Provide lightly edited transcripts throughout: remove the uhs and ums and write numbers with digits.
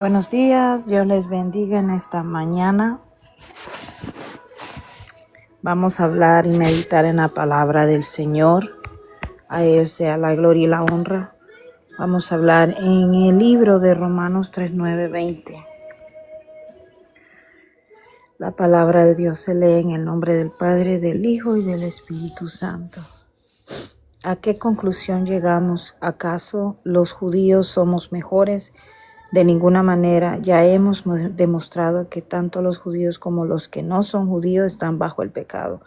Buenos días, Dios les bendiga en esta mañana. Vamos a hablar y meditar en la palabra del Señor. A Él sea la gloria y la honra. Vamos a hablar en el libro de Romanos 3, 9, 20. La palabra de Dios se lee en el nombre del Padre, del Hijo y del Espíritu Santo. ¿A qué conclusión llegamos? ¿Acaso los judíos somos mejores? De ninguna manera. Ya hemos demostrado que tanto los judíos como los que no son judíos están bajo el pecado.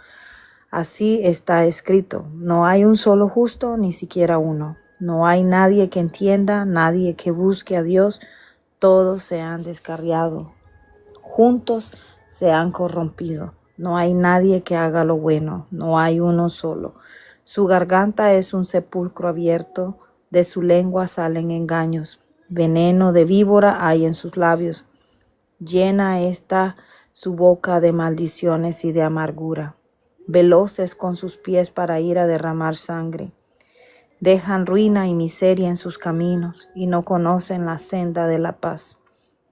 Así está escrito: no hay un solo justo, ni siquiera uno. No hay nadie que entienda, nadie que busque a Dios. Todos se han descarriado, juntos se han corrompido. No hay nadie que haga lo bueno, no hay uno solo. Su garganta es un sepulcro abierto, de su lengua salen engaños. Veneno de víbora hay en sus labios. Llena está su boca de maldiciones y de amargura. Veloces con sus pies para ir a derramar sangre. Dejan ruina y miseria en sus caminos y no conocen la senda de la paz.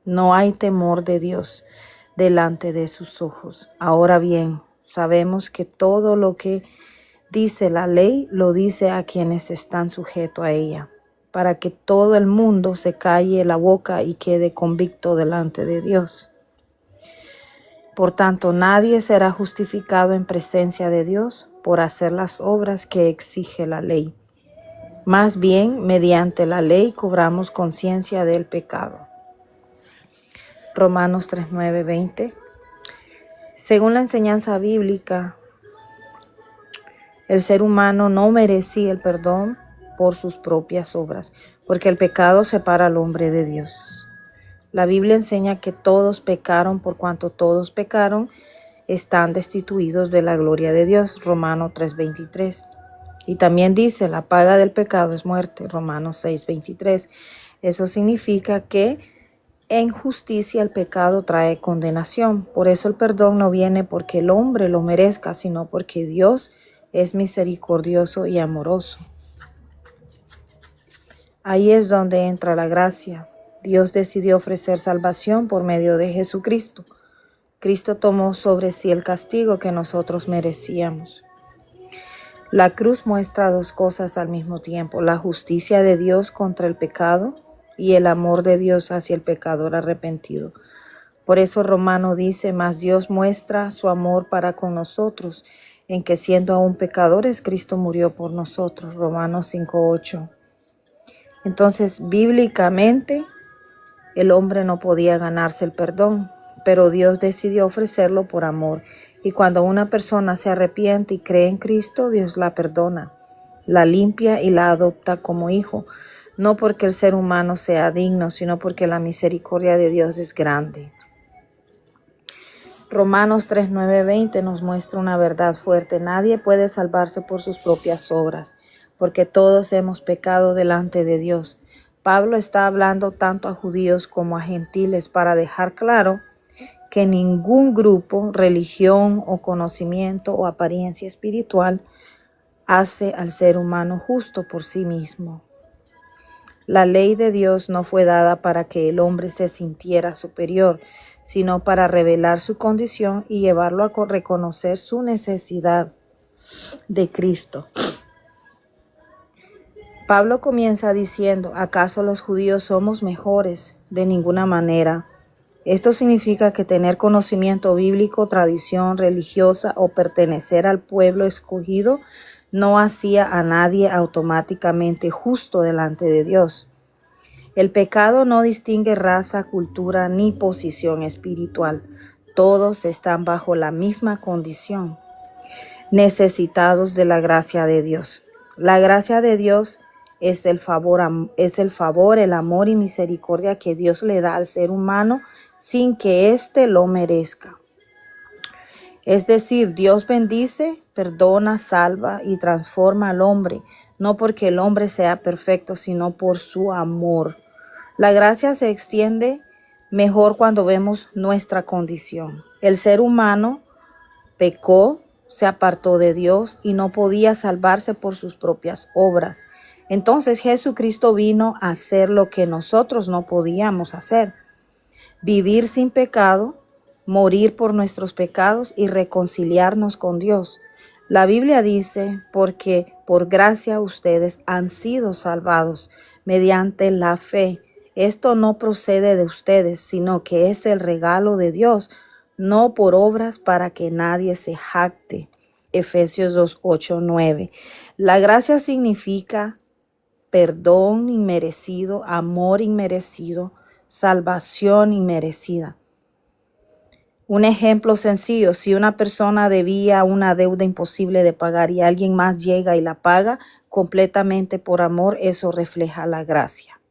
No hay temor de Dios delante de sus ojos. Ahora bien, sabemos que todo lo que dice la ley lo dice a quienes están sujetos a ella, para que todo el mundo se calle la boca y quede convicto delante de Dios. Por tanto, nadie será justificado en presencia de Dios por hacer las obras que exige la ley. Más bien, mediante la ley cobramos conciencia del pecado. Romanos 3, 9, 20. Según la enseñanza bíblica, el ser humano no merecía el perdón por sus propias obras, porque el pecado separa al hombre de Dios. La Biblia enseña que todos pecaron, por cuanto todos pecaron, están destituidos de la gloria de Dios. Romanos 3:23. Y también dice: la paga del pecado es muerte. Romanos 6:23. Eso significa que en justicia el pecado trae condenación. Por eso el perdón no viene porque el hombre lo merezca, sino porque Dios es misericordioso y amoroso. Ahí es donde entra la gracia. Dios decidió ofrecer salvación por medio de Jesucristo. Cristo tomó sobre sí el castigo que nosotros merecíamos. La cruz muestra dos cosas al mismo tiempo: la justicia de Dios contra el pecado y el amor de Dios hacia el pecador arrepentido. Por eso Romano dice: mas Dios muestra su amor para con nosotros, en que siendo aún pecadores, Cristo murió por nosotros. Romanos 5:8. Entonces, bíblicamente, el hombre no podía ganarse el perdón, pero Dios decidió ofrecerlo por amor. Y cuando una persona se arrepiente y cree en Cristo, Dios la perdona, la limpia y la adopta como hijo, no porque el ser humano sea digno, sino porque la misericordia de Dios es grande. Romanos 3, 9, 20 nos muestra una verdad fuerte: nadie puede salvarse por sus propias obras, porque todos hemos pecado delante de Dios. Pablo está hablando tanto a judíos como a gentiles para dejar claro que ningún grupo, religión o conocimiento o apariencia espiritual hace al ser humano justo por sí mismo. La ley de Dios no fue dada para que el hombre se sintiera superior, sino para revelar su condición y llevarlo a reconocer su necesidad de Cristo. Pablo comienza diciendo: ¿acaso los judíos somos mejores? De ninguna manera. Esto significa que tener conocimiento bíblico, tradición religiosa o pertenecer al pueblo escogido no hacía a nadie automáticamente justo delante de Dios. El pecado no distingue raza, cultura ni posición espiritual. Todos están bajo la misma condición, necesitados de la gracia de Dios. La gracia de Dios es el favor, el amor y misericordia que Dios le da al ser humano sin que éste lo merezca. Es decir, Dios bendice, perdona, salva y transforma al hombre, no porque el hombre sea perfecto, sino por su amor. La gracia se extiende mejor cuando vemos nuestra condición. El ser humano pecó, se apartó de Dios y no podía salvarse por sus propias obras. Entonces Jesucristo vino a hacer lo que nosotros no podíamos hacer. vivir sin pecado, morir por nuestros pecados y reconciliarnos con Dios. La Biblia dice, porque por gracia ustedes han sido salvados mediante la fe. Esto no procede de ustedes, sino que es el regalo de Dios, no por obras para que nadie se jacte. Efesios 2, 8, 9. La gracia significa perdón inmerecido, amor inmerecido, salvación inmerecida. Un ejemplo sencillo, si una persona debía una deuda imposible de pagar y alguien más llega y la paga completamente por amor, eso refleja la gracia.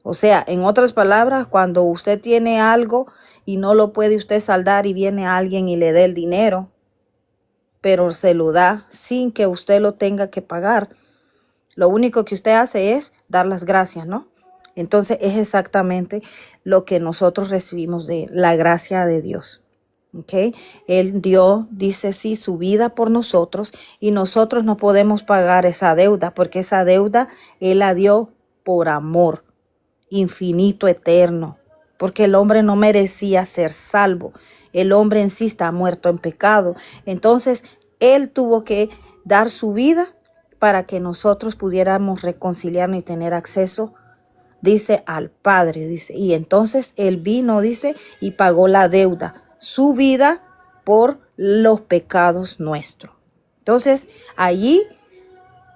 O sea, en otras palabras, cuando usted tiene algo y no lo puede usted saldar y viene alguien y le dé el dinero, pero se lo da sin que usted lo tenga que pagar, lo único que usted hace es dar las gracias, ¿no? Entonces es exactamente lo que nosotros recibimos de la gracia de Dios. ¿Okay? Él dio, dice sí, su vida por nosotros y nosotros no podemos pagar esa deuda porque esa deuda Él la dio por amor infinito, eterno, porque el hombre no merecía ser salvo. El hombre en sí está muerto en pecado. Entonces Él tuvo que dar su vida para que nosotros pudiéramos reconciliarnos y tener acceso, dice, al Padre, dice. Y entonces Él vino, dice, y pagó la deuda, su vida por los pecados nuestros. Entonces, allí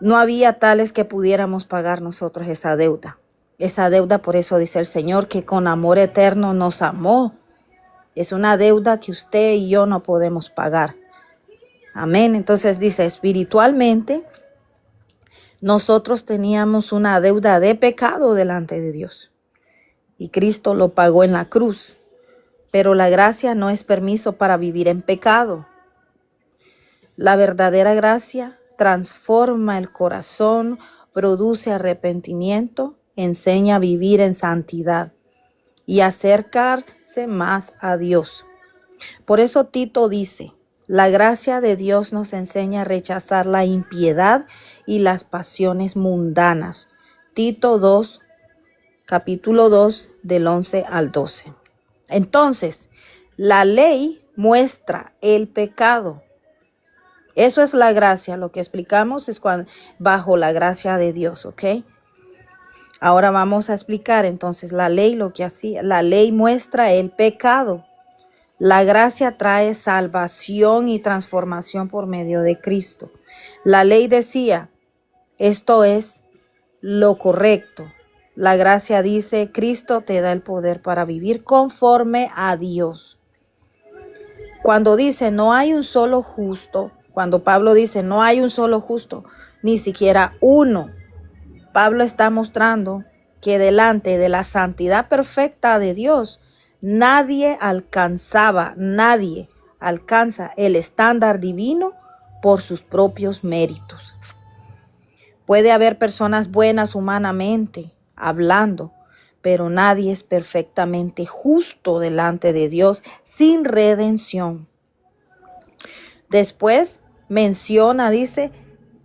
no había tales que pudiéramos pagar nosotros esa deuda. Esa deuda, por eso dice el Señor, que con amor eterno nos amó. Es una deuda que usted y yo no podemos pagar. Amén. Entonces dice, espiritualmente, nosotros teníamos una deuda de pecado delante de Dios y Cristo lo pagó en la cruz, pero la gracia no es permiso para vivir en pecado. La verdadera gracia transforma el corazón, produce arrepentimiento, enseña a vivir en santidad y acercarse más a Dios. Por eso Tito dice, la gracia de Dios nos enseña a rechazar la impiedad y las pasiones mundanas. Tito 2, capítulo 2, del 11 al 12. Entonces, la ley muestra el pecado. Eso es la gracia. Lo que explicamos es bajo la gracia de Dios, ¿ok? Ahora vamos a explicar entonces la ley, lo que hacía. La ley muestra el pecado. La gracia trae salvación y transformación por medio de Cristo. La ley decía, esto es lo correcto. La gracia dice, Cristo te da el poder para vivir conforme a Dios. Cuando dice, no hay un solo justo, cuando Pablo dice, no hay un solo justo, ni siquiera uno, Pablo está mostrando que delante de la santidad perfecta de Dios, nadie alcanza el estándar divino por sus propios méritos. Puede haber personas buenas humanamente hablando, pero nadie es perfectamente justo delante de Dios sin redención. Después menciona, dice,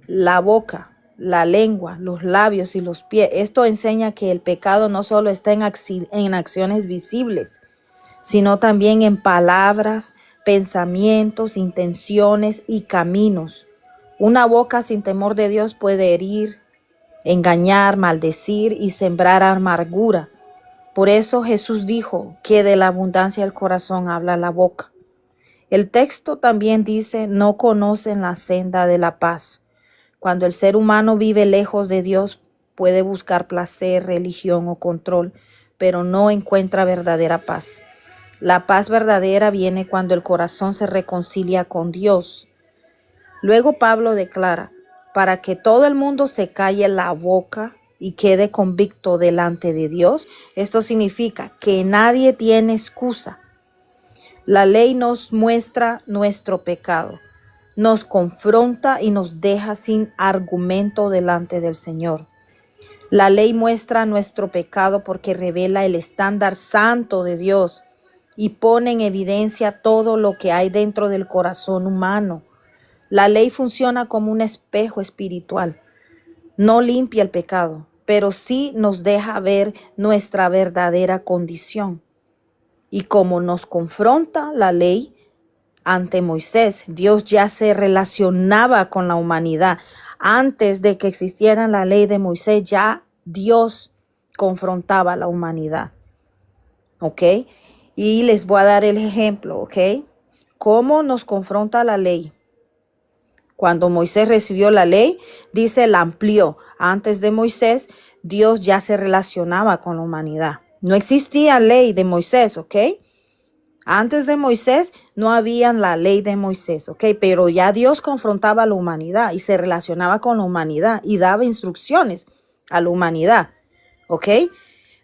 la boca, la lengua, los labios y los pies. Esto enseña que el pecado no solo está en acciones visibles, sino también en palabras, pensamientos, intenciones y caminos. Una boca sin temor de Dios puede herir, engañar, maldecir y sembrar amargura. Por eso Jesús dijo que de la abundancia del corazón habla la boca. El texto también dice, no conocen la senda de la paz. Cuando el ser humano vive lejos de Dios, puede buscar placer, religión o control, pero no encuentra verdadera paz. La paz verdadera viene cuando el corazón se reconcilia con Dios. Luego Pablo declara, para que todo el mundo se calle la boca y quede convicto delante de Dios. Esto significa que nadie tiene excusa. La ley nos muestra nuestro pecado, nos confronta y nos deja sin argumento delante del Señor. La ley muestra nuestro pecado porque revela el estándar santo de Dios y pone en evidencia todo lo que hay dentro del corazón humano. La ley funciona como un espejo espiritual. No limpia el pecado, pero sí nos deja ver nuestra verdadera condición. Y como nos confronta la ley ante Moisés, Dios ya se relacionaba con la humanidad. Antes de que existiera la ley de Moisés, ya Dios confrontaba a la humanidad. ¿Ok? Y les voy a dar el ejemplo, ¿ok? ¿Cómo nos confronta la ley? Cuando Moisés recibió la ley, dice, la amplió. Antes de Moisés, Dios ya se relacionaba con la humanidad. No existía ley de Moisés, ¿ok? Antes de Moisés no había la ley de Moisés, ¿ok? Pero ya Dios confrontaba a la humanidad y se relacionaba con la humanidad y daba instrucciones a la humanidad, ¿ok?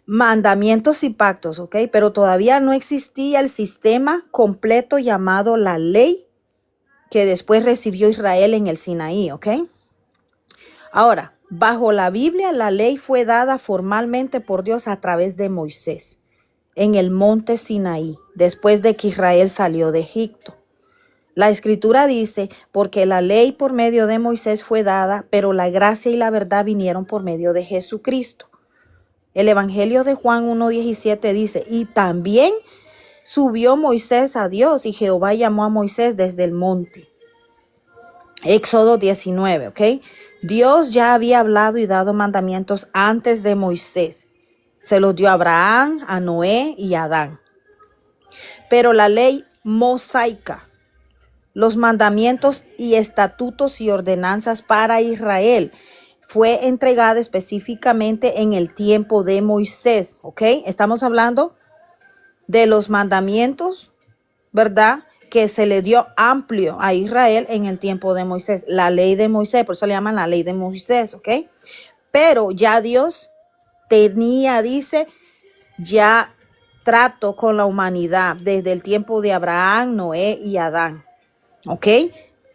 Mandamientos y pactos, ¿ok? Pero todavía no existía el sistema completo llamado la ley que después recibió Israel en el Sinaí, ¿ok? Ahora, bajo la Biblia, la ley fue dada formalmente por Dios a través de Moisés en el monte Sinaí, después de que Israel salió de Egipto. La escritura dice, porque la ley por medio de Moisés fue dada, pero la gracia y la verdad vinieron por medio de Jesucristo. El Evangelio de Juan 1:17 dice, y también subió Moisés a Dios y Jehová llamó a Moisés desde el monte. Éxodo 19, ¿ok? Dios ya había hablado y dado mandamientos antes de Moisés. Se los dio a Abraham, a Noé y a Adán. Pero la ley mosaica, los mandamientos y estatutos y ordenanzas para Israel, fue entregada específicamente en el tiempo de Moisés, ¿ok? Estamos hablando de los mandamientos, ¿verdad? Que se le dio amplio a Israel en el tiempo de Moisés, la ley de Moisés, por eso le llaman la ley de Moisés, ¿ok? Pero ya Dios tenía, dice, ya trato con la humanidad desde el tiempo de Abraham, Noé y Adán, ¿ok?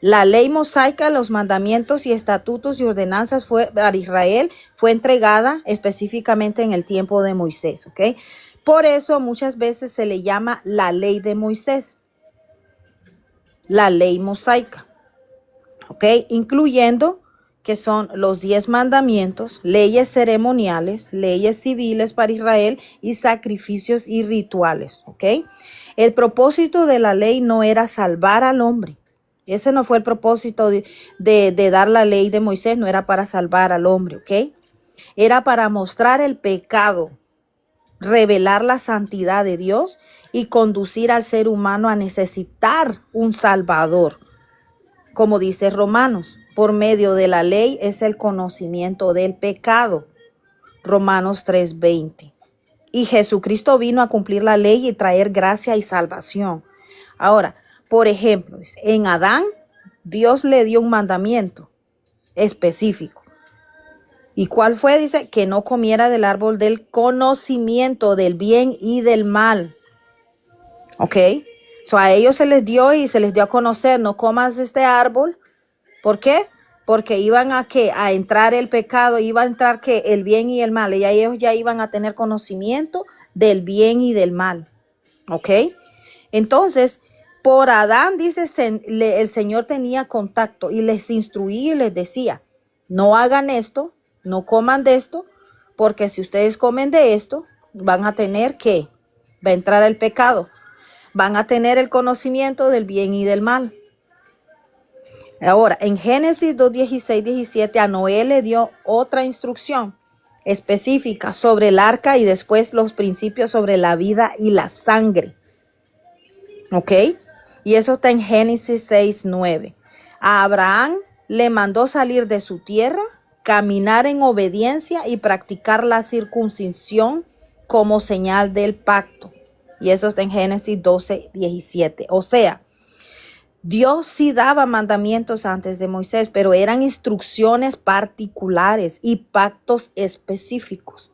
La ley mosaica, los mandamientos y estatutos y ordenanzas para Israel fue entregada específicamente en el tiempo de Moisés, ¿ok? Por eso muchas veces se le llama la ley de Moisés, la ley mosaica, ¿ok? Incluyendo que son los 10 mandamientos, leyes ceremoniales, leyes civiles para Israel y sacrificios y rituales, ¿ok? El propósito de la ley no era salvar al hombre. Ese no fue el propósito de dar la ley de Moisés, no era para salvar al hombre, ¿ok? Era para mostrar el pecado, revelar la santidad de Dios y conducir al ser humano a necesitar un salvador. Como dice Romanos, por medio de la ley es el conocimiento del pecado. Romanos 3:20. Y Jesucristo vino a cumplir la ley y traer gracia y salvación. Ahora, por ejemplo, en Adán, Dios le dio un mandamiento específico. ¿Y cuál fue? Dice que no comiera del árbol del conocimiento del bien y del mal. ¿Ok? A ellos se les dio y se les dio a conocer, no comas este árbol. ¿Por qué? Porque iban a entrar el pecado, iba a entrar el bien y el mal. Y ellos ya iban a tener conocimiento del bien y del mal. ¿Ok? Entonces, por Adán, dice, el Señor tenía contacto y les instruía y les decía, no hagan esto, no coman de esto, porque si ustedes comen de esto, van a tener va a entrar el pecado. Van a tener el conocimiento del bien y del mal. Ahora, en Génesis 2:16-17, a Noé le dio otra instrucción específica sobre el arca y después los principios sobre la vida y la sangre. ¿Ok? Y eso está en Génesis 6:9. A Abraham le mandó salir de su tierra, caminar en obediencia y practicar la circuncisión como señal del pacto. Y eso está en Génesis 12:17. O sea, Dios sí daba mandamientos antes de Moisés, pero eran instrucciones particulares y pactos específicos.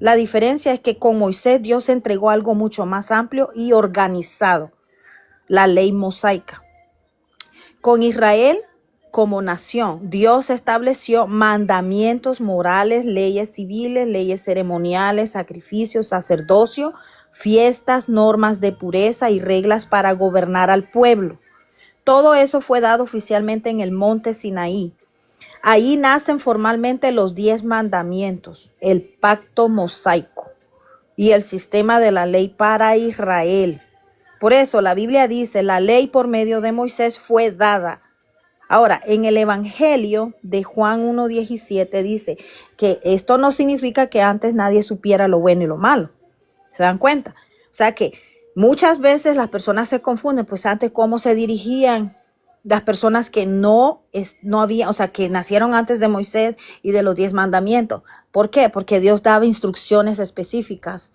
La diferencia es que con Moisés Dios entregó algo mucho más amplio y organizado, la ley mosaica. Con Israel como nación, Dios estableció mandamientos morales, leyes civiles, leyes ceremoniales, sacrificios, sacerdocio, fiestas, normas de pureza y reglas para gobernar al pueblo. Todo eso fue dado oficialmente en el monte Sinaí. Ahí nacen formalmente los 10 mandamientos, el pacto mosaico y el sistema de la ley para Israel. Por eso la Biblia dice, la ley por medio de Moisés fue dada. Ahora, en el Evangelio de Juan 1:17 dice que esto no significa que antes nadie supiera lo bueno y lo malo. ¿Se dan cuenta? O sea que muchas veces las personas se confunden, pues antes cómo se dirigían las personas que no había, o sea, que nacieron antes de Moisés y de los 10 mandamientos. ¿Por qué? Porque Dios daba instrucciones específicas.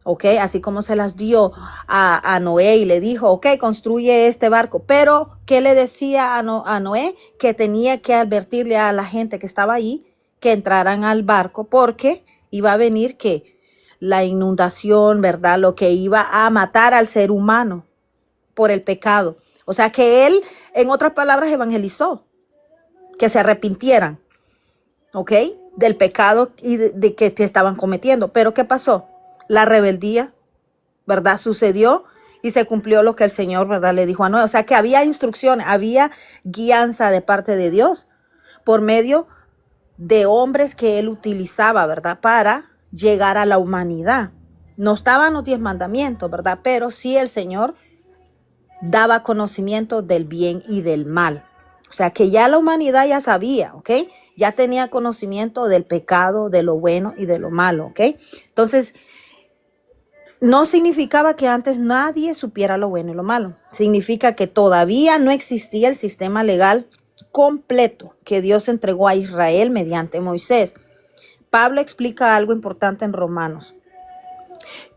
¿Ok? Así como se las dio a Noé y le dijo, ok, construye este barco. Pero, ¿qué le decía a Noé? Que tenía que advertirle a la gente que estaba ahí que entraran al barco porque iba a venir que la inundación, ¿verdad? Lo que iba a matar al ser humano por el pecado. O sea que él, en otras palabras, evangelizó, que se arrepintieran, ¿ok? Del pecado y de que estaban cometiendo. Pero, ¿qué pasó? La rebeldía, ¿verdad? Sucedió y se cumplió lo que el Señor, ¿verdad? Le dijo a Noé. O sea que había instrucciones, había guianza de parte de Dios por medio de hombres que él utilizaba, ¿verdad? Para llegar a la humanidad. No estaban los 10 mandamientos, ¿verdad? Pero sí el Señor daba conocimiento del bien y del mal. O sea que ya la humanidad ya sabía, ¿ok? Ya tenía conocimiento del pecado, de lo bueno y de lo malo, ¿ok? Entonces, no significaba que antes nadie supiera lo bueno y lo malo. Significa que todavía no existía el sistema legal completo que Dios entregó a Israel mediante Moisés. Pablo explica algo importante en Romanos,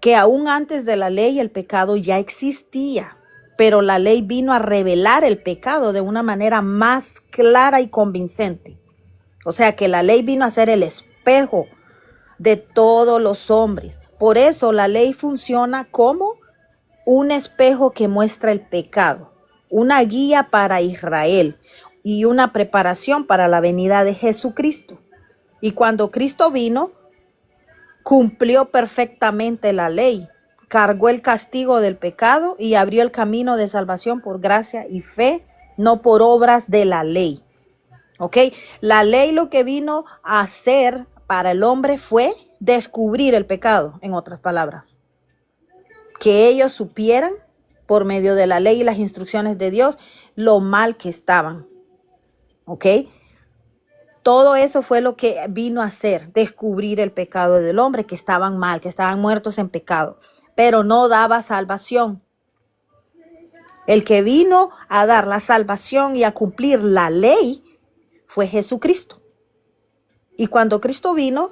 que aún antes de la ley el pecado ya existía, pero la ley vino a revelar el pecado de una manera más clara y convincente. O sea que la ley vino a ser el espejo de todos los hombres. Por eso la ley funciona como un espejo que muestra el pecado, una guía para Israel y una preparación para la venida de Jesucristo. Y cuando Cristo vino, cumplió perfectamente la ley, cargó el castigo del pecado y abrió el camino de salvación por gracia y fe, no por obras de la ley. ¿Ok? La ley lo que vino a hacer para el hombre fue descubrir el pecado, en otras palabras. Que ellos supieran por medio de la ley y las instrucciones de Dios lo mal que estaban. ¿Ok? Todo eso fue lo que vino a hacer, descubrir el pecado del hombre, que estaban mal, que estaban muertos en pecado, pero no daba salvación. El que vino a dar la salvación y a cumplir la ley fue Jesucristo. Y cuando Cristo vino,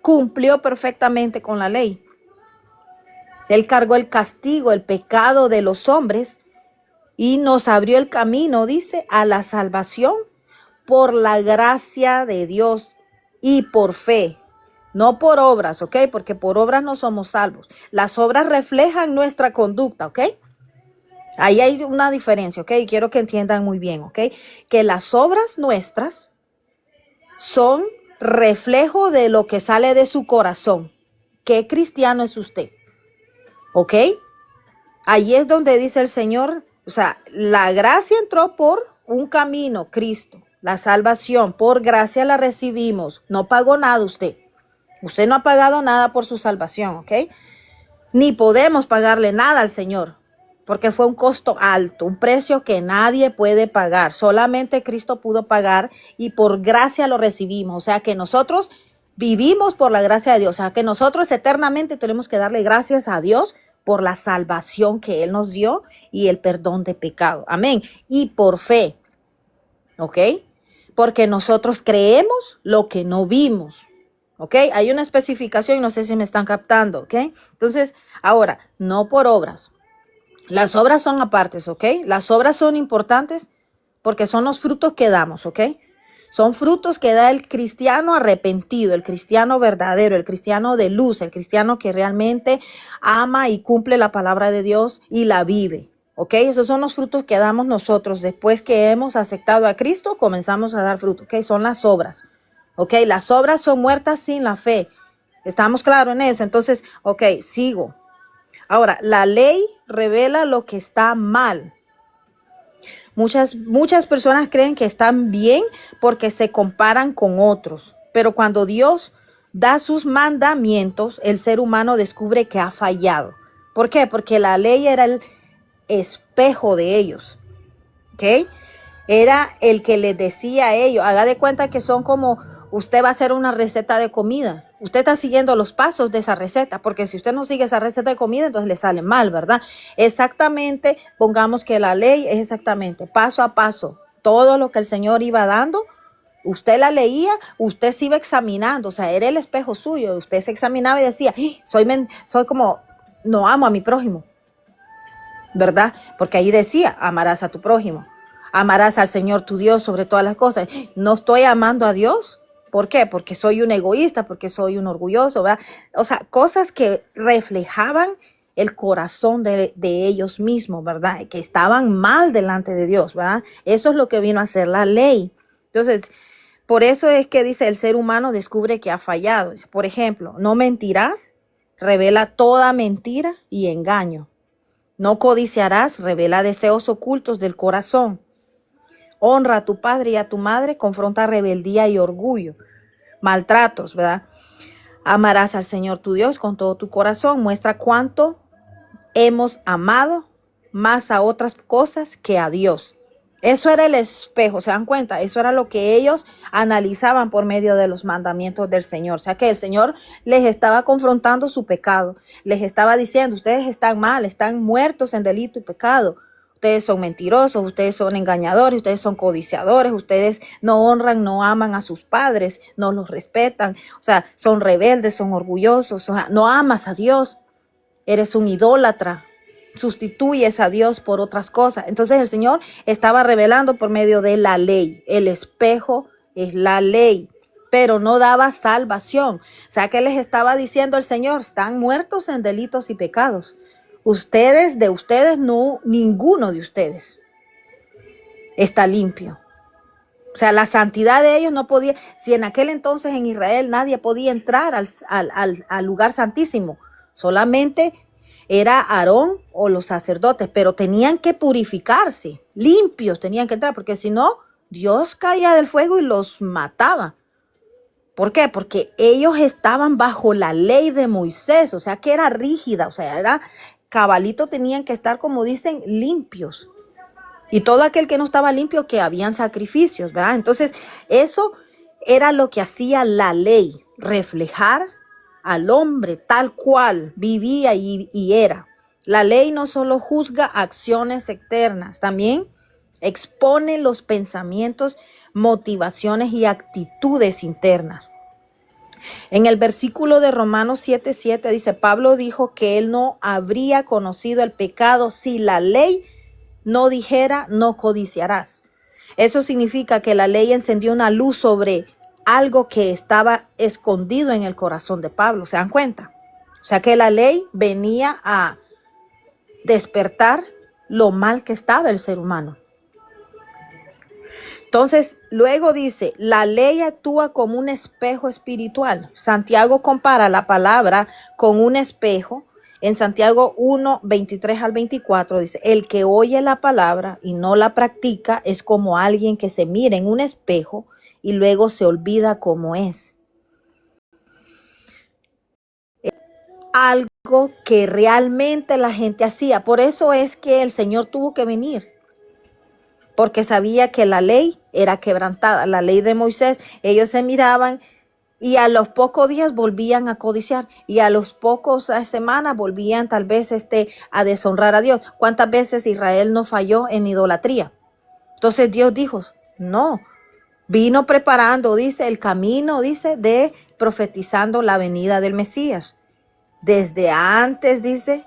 cumplió perfectamente con la ley. Él cargó el castigo, el pecado de los hombres y nos abrió el camino, dice, a la salvación por la gracia de Dios y por fe, no por obras, ¿ok? Porque por obras no somos salvos. Las obras reflejan nuestra conducta, ¿ok? Ahí hay una diferencia, ¿ok? Y quiero que entiendan muy bien, ¿ok? Que las obras nuestras son reflejo de lo que sale de su corazón. ¿Qué cristiano es usted? ¿Ok? Ahí es donde dice el Señor, o sea, la gracia entró por un camino, Cristo. La salvación, por gracia la recibimos. No pagó nada usted. Usted no ha pagado nada por su salvación, ¿ok? Ni podemos pagarle nada al Señor, porque fue un costo alto, un precio que nadie puede pagar. Solamente Cristo pudo pagar y por gracia lo recibimos. O sea que nosotros vivimos por la gracia de Dios. O sea que nosotros eternamente tenemos que darle gracias a Dios por la salvación que Él nos dio y el perdón de pecado. Amén. Y por fe, ¿ok? Porque nosotros creemos lo que no vimos. ¿Ok? Hay una especificación, no sé si me están captando, ¿ok? Entonces, ahora, no por obras. Las obras son apartes, ¿ok? Las obras son importantes porque son los frutos que damos, ¿ok? Son frutos que da el cristiano arrepentido, el cristiano verdadero, el cristiano de luz, el cristiano que realmente ama y cumple la palabra de Dios y la vive, ¿ok? Esos son los frutos que damos nosotros. Después que hemos aceptado a Cristo, comenzamos a dar fruto, ¿ok? Son las obras. Ok, las obras son muertas sin la fe. ¿Estamos claros en eso? Entonces, ok, sigo. Ahora, la ley revela lo que está mal. Muchas personas creen que están bien porque se comparan con otros, pero cuando Dios da sus mandamientos, el ser humano descubre que ha fallado. ¿Por qué? Porque la ley era el espejo de ellos, ¿ok? Era el que les decía a ellos, haga de cuenta que son como, usted va a hacer una receta de comida. Usted está siguiendo los pasos de esa receta, porque si usted no sigue esa receta de comida, entonces le sale mal, ¿verdad? Exactamente, pongamos que la ley es exactamente paso a paso. Todo lo que el Señor iba dando, usted la leía, usted se iba examinando, o sea, era el espejo suyo. Usted se examinaba y decía, soy como, no amo a mi prójimo, ¿verdad? Porque ahí decía, amarás a tu prójimo. Amarás al Señor tu Dios sobre todas las cosas. No estoy amando a Dios. ¿Por qué? Porque soy un egoísta, porque soy un orgulloso, ¿verdad? O sea, cosas que reflejaban el corazón de ellos mismos, ¿verdad? Que estaban mal delante de Dios, ¿verdad? Eso es lo que vino a hacer la ley. Entonces, por eso es que dice, el ser humano descubre que ha fallado. Por ejemplo, no mentirás, revela toda mentira y engaño. No codiciarás, revela deseos ocultos del corazón. Honra a tu padre y a tu madre, confronta rebeldía y orgullo. Maltratos, ¿verdad? Amarás al Señor tu Dios con todo tu corazón. Muestra cuánto hemos amado más a otras cosas que a Dios. Eso era el espejo, ¿se dan cuenta? Eso era lo que ellos analizaban por medio de los mandamientos del Señor. O sea que el Señor les estaba confrontando su pecado. Les estaba diciendo, ustedes están mal, están muertos en delito y pecado. Ustedes son mentirosos, ustedes son engañadores, ustedes son codiciadores, ustedes no honran, no aman a sus padres, no los respetan. O sea, son rebeldes, son orgullosos, o sea, no amas a Dios, eres un idólatra. Sustituyes a Dios por otras cosas. Entonces el Señor estaba revelando por medio de la ley. El espejo es la ley, pero no daba salvación. O sea, que les estaba diciendo el Señor, están muertos en delitos y pecados. De ustedes, no, ninguno de ustedes está limpio. O sea, la santidad de ellos no podía, si en aquel entonces en Israel nadie podía entrar al lugar santísimo, solamente era Aarón o los sacerdotes, pero tenían que purificarse, limpios tenían que entrar, porque si no, Dios caía del fuego y los mataba. ¿Por qué? Porque ellos estaban bajo la ley de Moisés, o sea que era rígida, o sea, era cabalito, tenían que estar, como dicen, limpios. Y todo aquel que no estaba limpio, que habían sacrificios, ¿verdad? Entonces, eso era lo que hacía la ley, reflejar al hombre tal cual vivía y era. La ley no solo juzga acciones externas, también expone los pensamientos, motivaciones y actitudes internas. En el versículo de Romanos 7:7 dice, Pablo dijo que él no habría conocido el pecado si la ley no dijera, no codiciarás. Eso significa que la ley encendió una luz sobre algo que estaba escondido en el corazón de Pablo. ¿Se dan cuenta? O sea que la ley venía a despertar lo mal que estaba el ser humano. Entonces, luego dice, la ley actúa como un espejo espiritual. Santiago compara la palabra con un espejo. En Santiago 1:23-24 dice, el que oye la palabra y no la practica es como alguien que se mira en un espejo y luego se olvida cómo es. Algo que realmente la gente hacía. Por eso es que el Señor tuvo que venir. Porque sabía que la ley era quebrantada, la ley de Moisés. Ellos se miraban y a los pocos días volvían a codiciar y a los pocos semanas volvían tal vez a deshonrar a Dios. ¿Cuántas veces Israel no falló en idolatría? Entonces Dios dijo, no, vino preparando, dice, el camino, dice, de profetizando la venida del Mesías. Desde antes, dice,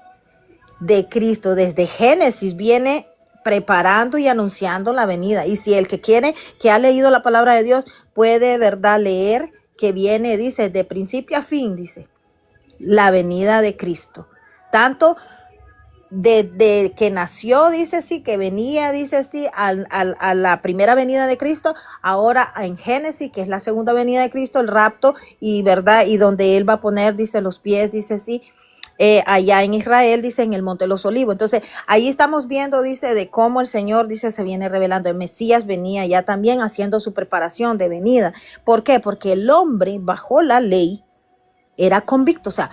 de Cristo, desde Génesis viene preparando y anunciando la venida. Y si el que quiere, que ha leído la palabra de Dios, puede, ¿verdad?, leer que viene, dice, de principio a fin, dice, la venida de Cristo. Tanto desde que nació, dice sí, que venía, dice sí, a la primera venida de Cristo, ahora en Génesis, que es la segunda venida de Cristo, el rapto, y verdad, y donde Él va a poner, dice, los pies, dice sí, allá en Israel, dice, en el Monte de los Olivos. Entonces, ahí estamos viendo, dice, de cómo el Señor, dice, se viene revelando. El Mesías venía ya también haciendo su preparación de venida. ¿Por qué? Porque el hombre, bajo la ley, era convicto. O sea,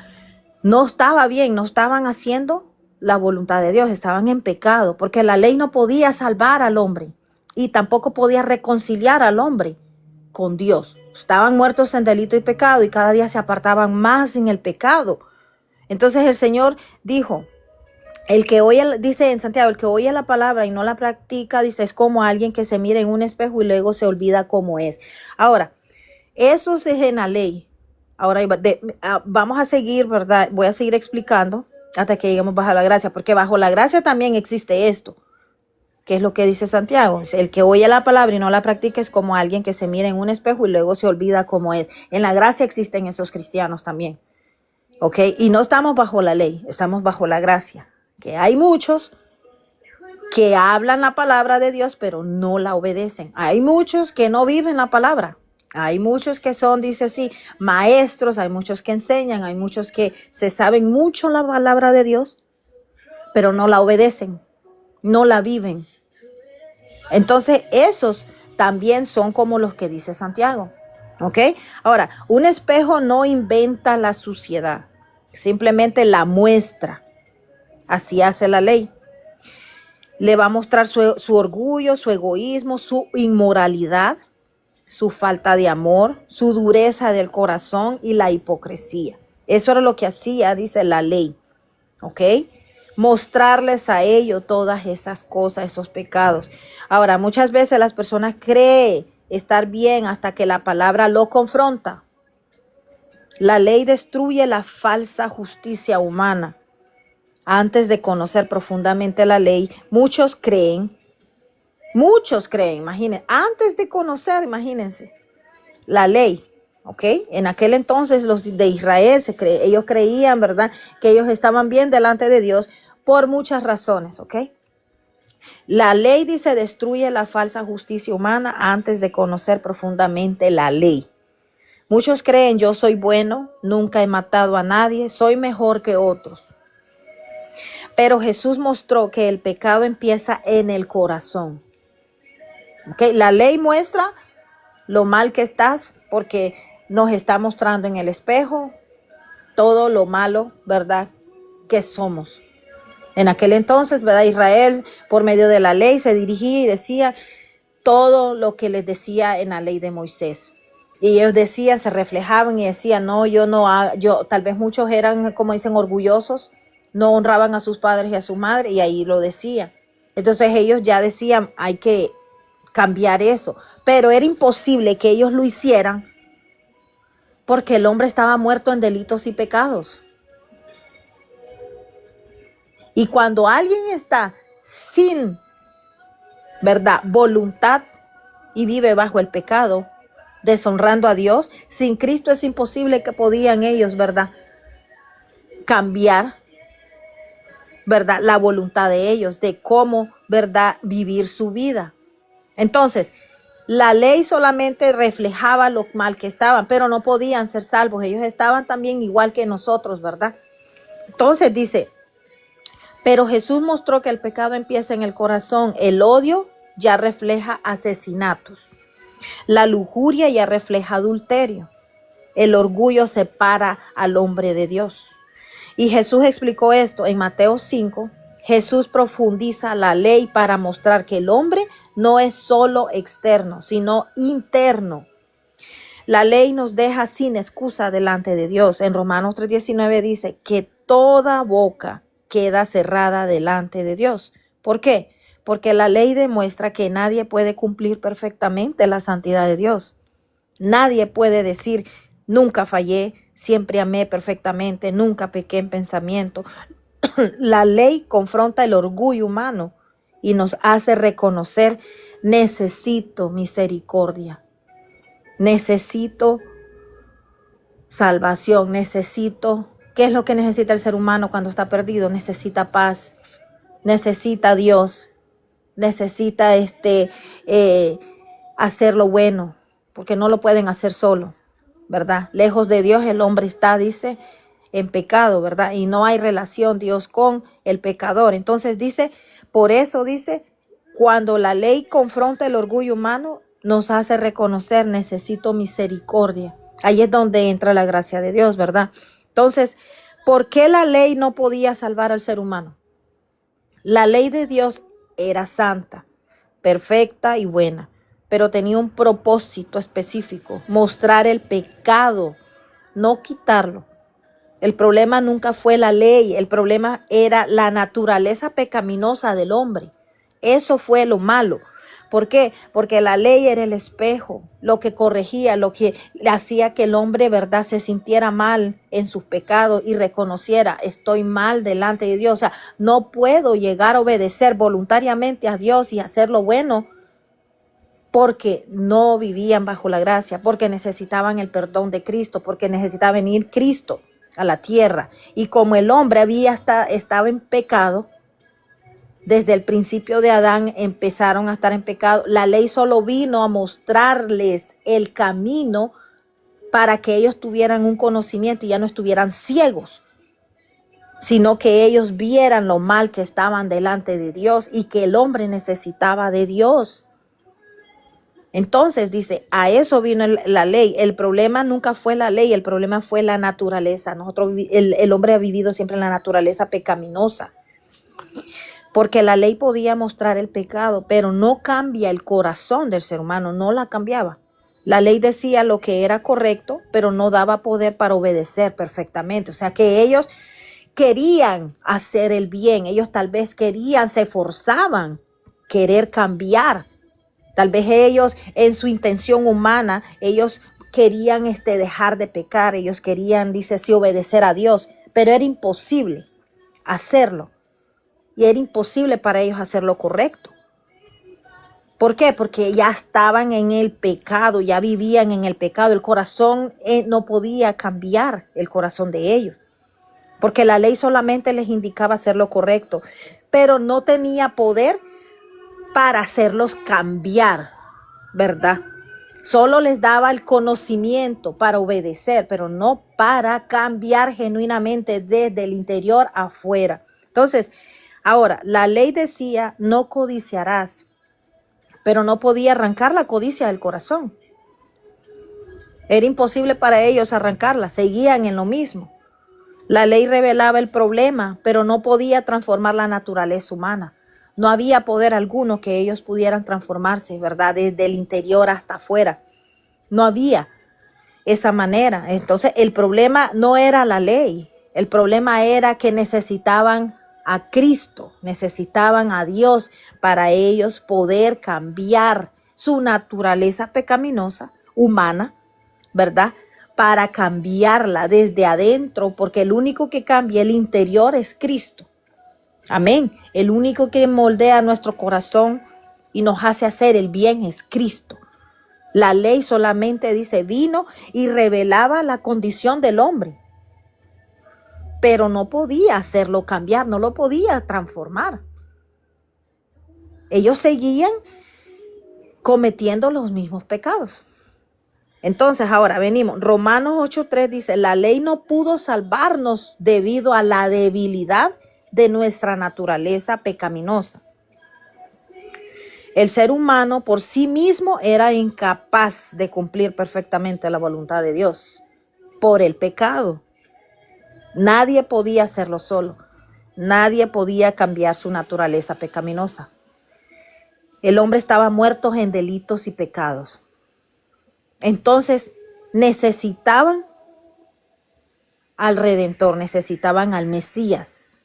no estaba bien, no estaban haciendo la voluntad de Dios, estaban en pecado, porque la ley no podía salvar al hombre y tampoco podía reconciliar al hombre con Dios. Estaban muertos en delito y pecado y cada día se apartaban más en el pecado. Entonces el Señor dijo, el que oye, dice en Santiago, el que oye la palabra y no la practica, dice, es como alguien que se mira en un espejo y luego se olvida cómo es. Ahora, eso es en la ley. Ahora vamos a seguir, ¿verdad? Voy a seguir explicando hasta que lleguemos bajo la gracia, porque bajo la gracia también existe esto. ¿Qué es lo que dice Santiago? El que oye la palabra y no la practica es como alguien que se mira en un espejo y luego se olvida cómo es. En la gracia existen esos cristianos también. ¿Ok? Y no estamos bajo la ley, estamos bajo la gracia. Que hay muchos que hablan la palabra de Dios, pero no la obedecen. Hay muchos que no viven la palabra. Hay muchos que son, dice así, maestros, hay muchos que enseñan, hay muchos que se saben mucho la palabra de Dios, pero no la obedecen, no la viven. Entonces, esos también son como los que dice Santiago. ¿Ok? Ahora, un espejo no inventa la suciedad, simplemente la muestra. Así hace la ley. Le va a mostrar su orgullo, su egoísmo, su inmoralidad, su falta de amor, su dureza del corazón y la hipocresía. Eso era lo que hacía, dice la ley. ¿Ok? Mostrarles a ellos todas esas cosas, esos pecados. Ahora, muchas veces las personas creen estar bien hasta que la palabra lo confronta. La ley destruye la falsa justicia humana. Antes de conocer profundamente la ley, muchos creen, imagínense, antes de conocer, imagínense, la ley, ¿ok? En aquel entonces los de Israel, ellos creían, ¿verdad?, que ellos estaban bien delante de Dios por muchas razones, ¿ok? La ley, dice, destruye la falsa justicia humana antes de conocer profundamente la ley. Muchos creen, yo soy bueno, nunca he matado a nadie, soy mejor que otros. Pero Jesús mostró que el pecado empieza en el corazón. ¿Okay? La ley muestra lo mal que estás porque nos está mostrando en el espejo todo lo malo, ¿verdad?, que somos. En aquel entonces, ¿verdad?, Israel por medio de la ley se dirigía y decía todo lo que les decía en la ley de Moisés. Y ellos decían, se reflejaban y decían, no, tal vez muchos eran, como dicen, orgullosos, no honraban a sus padres y a su madre, y ahí lo decían. Entonces ellos ya decían, hay que cambiar eso. Pero era imposible que ellos lo hicieran porque el hombre estaba muerto en delitos y pecados. Y cuando alguien está sin, ¿verdad?, voluntad y vive bajo el pecado, deshonrando a Dios, sin Cristo es imposible que podían ellos, ¿verdad?, cambiar, ¿verdad?, la voluntad de ellos, de cómo, ¿verdad?, vivir su vida. Entonces, la ley solamente reflejaba lo mal que estaban, pero no podían ser salvos. Ellos estaban también igual que nosotros, ¿verdad? Entonces dice, pero Jesús mostró que el pecado empieza en el corazón. El odio ya refleja asesinatos. La lujuria ya refleja adulterio. El orgullo separa al hombre de Dios. Y Jesús explicó esto en Mateo 5. Jesús profundiza la ley para mostrar que el hombre no es solo externo, sino interno. La ley nos deja sin excusa delante de Dios. En Romanos 3:19 dice que toda boca queda cerrada delante de Dios. ¿Por qué? Porque la ley demuestra que nadie puede cumplir perfectamente la santidad de Dios. Nadie puede decir, nunca fallé, siempre amé perfectamente, nunca pequé en pensamiento. La ley confronta el orgullo humano y nos hace reconocer, necesito misericordia, necesito salvación, ¿qué es lo que necesita el ser humano cuando está perdido? Necesita paz, necesita a Dios, necesita hacer lo bueno, porque no lo pueden hacer solo, ¿verdad? Lejos de Dios el hombre está, dice, en pecado, ¿verdad? Y no hay relación Dios con el pecador. Entonces dice, por eso dice, cuando la ley confronta el orgullo humano, nos hace reconocer, necesito misericordia. Ahí es donde entra la gracia de Dios, ¿verdad? Entonces, ¿por qué la ley no podía salvar al ser humano? La ley de Dios era santa, perfecta y buena, pero tenía un propósito específico, mostrar el pecado, no quitarlo. El problema nunca fue la ley, el problema era la naturaleza pecaminosa del hombre. Eso fue lo malo. ¿Por qué? Porque la ley era el espejo, lo que corregía, lo que hacía que el hombre, ¿verdad?, se sintiera mal en sus pecados y reconociera, estoy mal delante de Dios. O sea, no puedo llegar a obedecer voluntariamente a Dios y hacer lo bueno porque no vivían bajo la gracia, porque necesitaban el perdón de Cristo, porque necesitaba venir Cristo a la tierra. Y como el hombre estaba en pecado, desde el principio de Adán empezaron a estar en pecado. La ley solo vino a mostrarles el camino para que ellos tuvieran un conocimiento y ya no estuvieran ciegos, sino que ellos vieran lo mal que estaban delante de Dios y que el hombre necesitaba de Dios. Entonces dice, a eso vino la ley. El problema nunca fue la ley, el problema fue la naturaleza. El hombre ha vivido siempre en la naturaleza pecaminosa. Porque la ley podía mostrar el pecado, pero no cambia el corazón del ser humano, no la cambiaba. La ley decía lo que era correcto, pero no daba poder para obedecer perfectamente. O sea que ellos querían hacer el bien, ellos tal vez se esforzaban querer cambiar. Tal vez ellos en su intención humana, ellos querían dejar de pecar, ellos querían, dice, sí, obedecer a Dios, pero era imposible hacerlo. Y era imposible para ellos hacer lo correcto. ¿Por qué? Porque ya estaban en el pecado, ya vivían en el pecado. El corazón no podía cambiar el corazón de ellos. Porque la ley solamente les indicaba hacer lo correcto, pero no tenía poder para hacerlos cambiar, ¿verdad? Solo les daba el conocimiento para obedecer, pero no para cambiar genuinamente desde el interior afuera. Entonces, ahora, la ley decía, no codiciarás, pero no podía arrancar la codicia del corazón. Era imposible para ellos arrancarla, seguían en lo mismo. La ley revelaba el problema, pero no podía transformar la naturaleza humana. No había poder alguno que ellos pudieran transformarse, ¿verdad? Desde el interior hasta afuera. No había esa manera. Entonces, el problema no era la ley. El problema era que necesitaban a Cristo, necesitaban a Dios para ellos poder cambiar su naturaleza pecaminosa, humana, ¿verdad? Para cambiarla desde adentro, porque el único que cambia el interior es Cristo. Amén. El único que moldea nuestro corazón y nos hace hacer el bien es Cristo. La ley solamente dice, vino y revelaba la condición del hombre, pero no podía hacerlo cambiar, no lo podía transformar. Ellos seguían cometiendo los mismos pecados. Entonces, ahora venimos. Romanos 8:3 dice, la ley no pudo salvarnos debido a la debilidad de nuestra naturaleza pecaminosa. El ser humano por sí mismo era incapaz de cumplir perfectamente la voluntad de Dios por el pecado. Nadie podía hacerlo solo. Nadie podía cambiar su naturaleza pecaminosa. El hombre estaba muerto en delitos y pecados. Entonces necesitaban al Redentor, necesitaban al Mesías,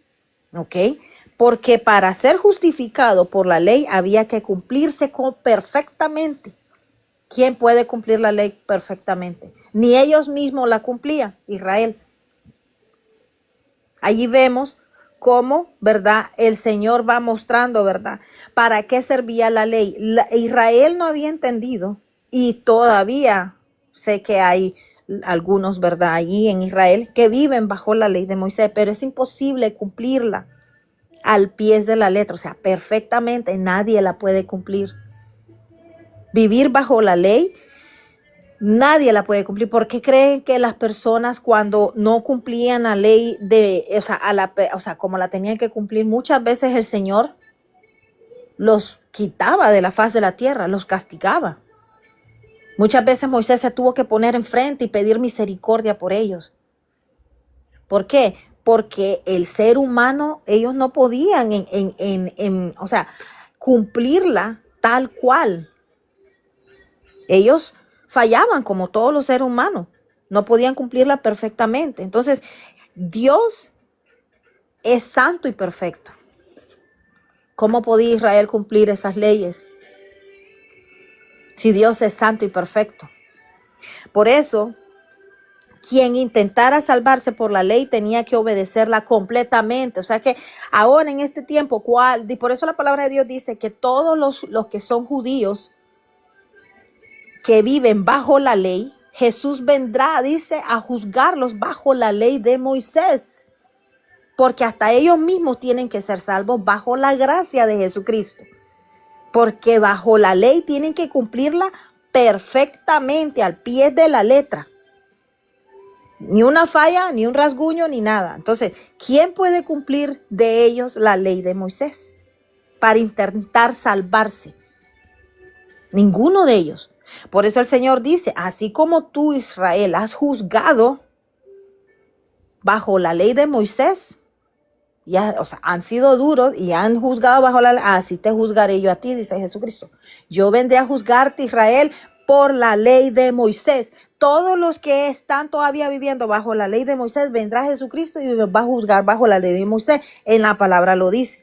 ¿ok? Porque para ser justificado por la ley había que cumplirse perfectamente. ¿Quién puede cumplir la ley perfectamente? Ni ellos mismos la cumplían, Israel. Allí vemos cómo, ¿verdad? El Señor va mostrando, ¿verdad? ¿Para qué servía la ley? Israel no había entendido. Y todavía sé que hay algunos, ¿verdad?, allí en Israel que viven bajo la ley de Moisés, pero es imposible cumplirla al pie de la letra, o sea, perfectamente nadie la puede cumplir. Vivir bajo la ley Nadie la puede cumplir. ¿Por qué creen que las personas cuando no cumplían la ley como la tenían que cumplir, muchas veces el Señor los quitaba de la faz de la tierra, los castigaba? Muchas veces Moisés se tuvo que poner enfrente y pedir misericordia por ellos. ¿Por qué? Porque el ser humano, ellos no podían cumplirla tal cual. Ellos fallaban como todos los seres humanos. No podían cumplirla perfectamente. Entonces, Dios es santo y perfecto. ¿Cómo podía Israel cumplir esas leyes si Dios es santo y perfecto? Por eso, quien intentara salvarse por la ley tenía que obedecerla completamente. O sea que ahora en este tiempo, y por eso la palabra de Dios dice que todos los que son judíos, que viven bajo la ley, Jesús vendrá, dice, a juzgarlos bajo la ley de Moisés. Porque hasta ellos mismos tienen que ser salvos bajo la gracia de Jesucristo. Porque bajo la ley tienen que cumplirla perfectamente, al pie de la letra. Ni una falla, ni un rasguño, ni nada. Entonces, ¿quién puede cumplir de ellos la ley de Moisés para intentar salvarse? Ninguno de ellos. Por eso el Señor dice, así como tú, Israel, has juzgado bajo la ley de Moisés, han sido duros y han juzgado bajo la ley, así te juzgaré yo a ti, dice Jesucristo. Yo vendré a juzgarte, Israel, por la ley de Moisés. Todos los que están todavía viviendo bajo la ley de Moisés, vendrá Jesucristo y los va a juzgar bajo la ley de Moisés. En la palabra lo dice.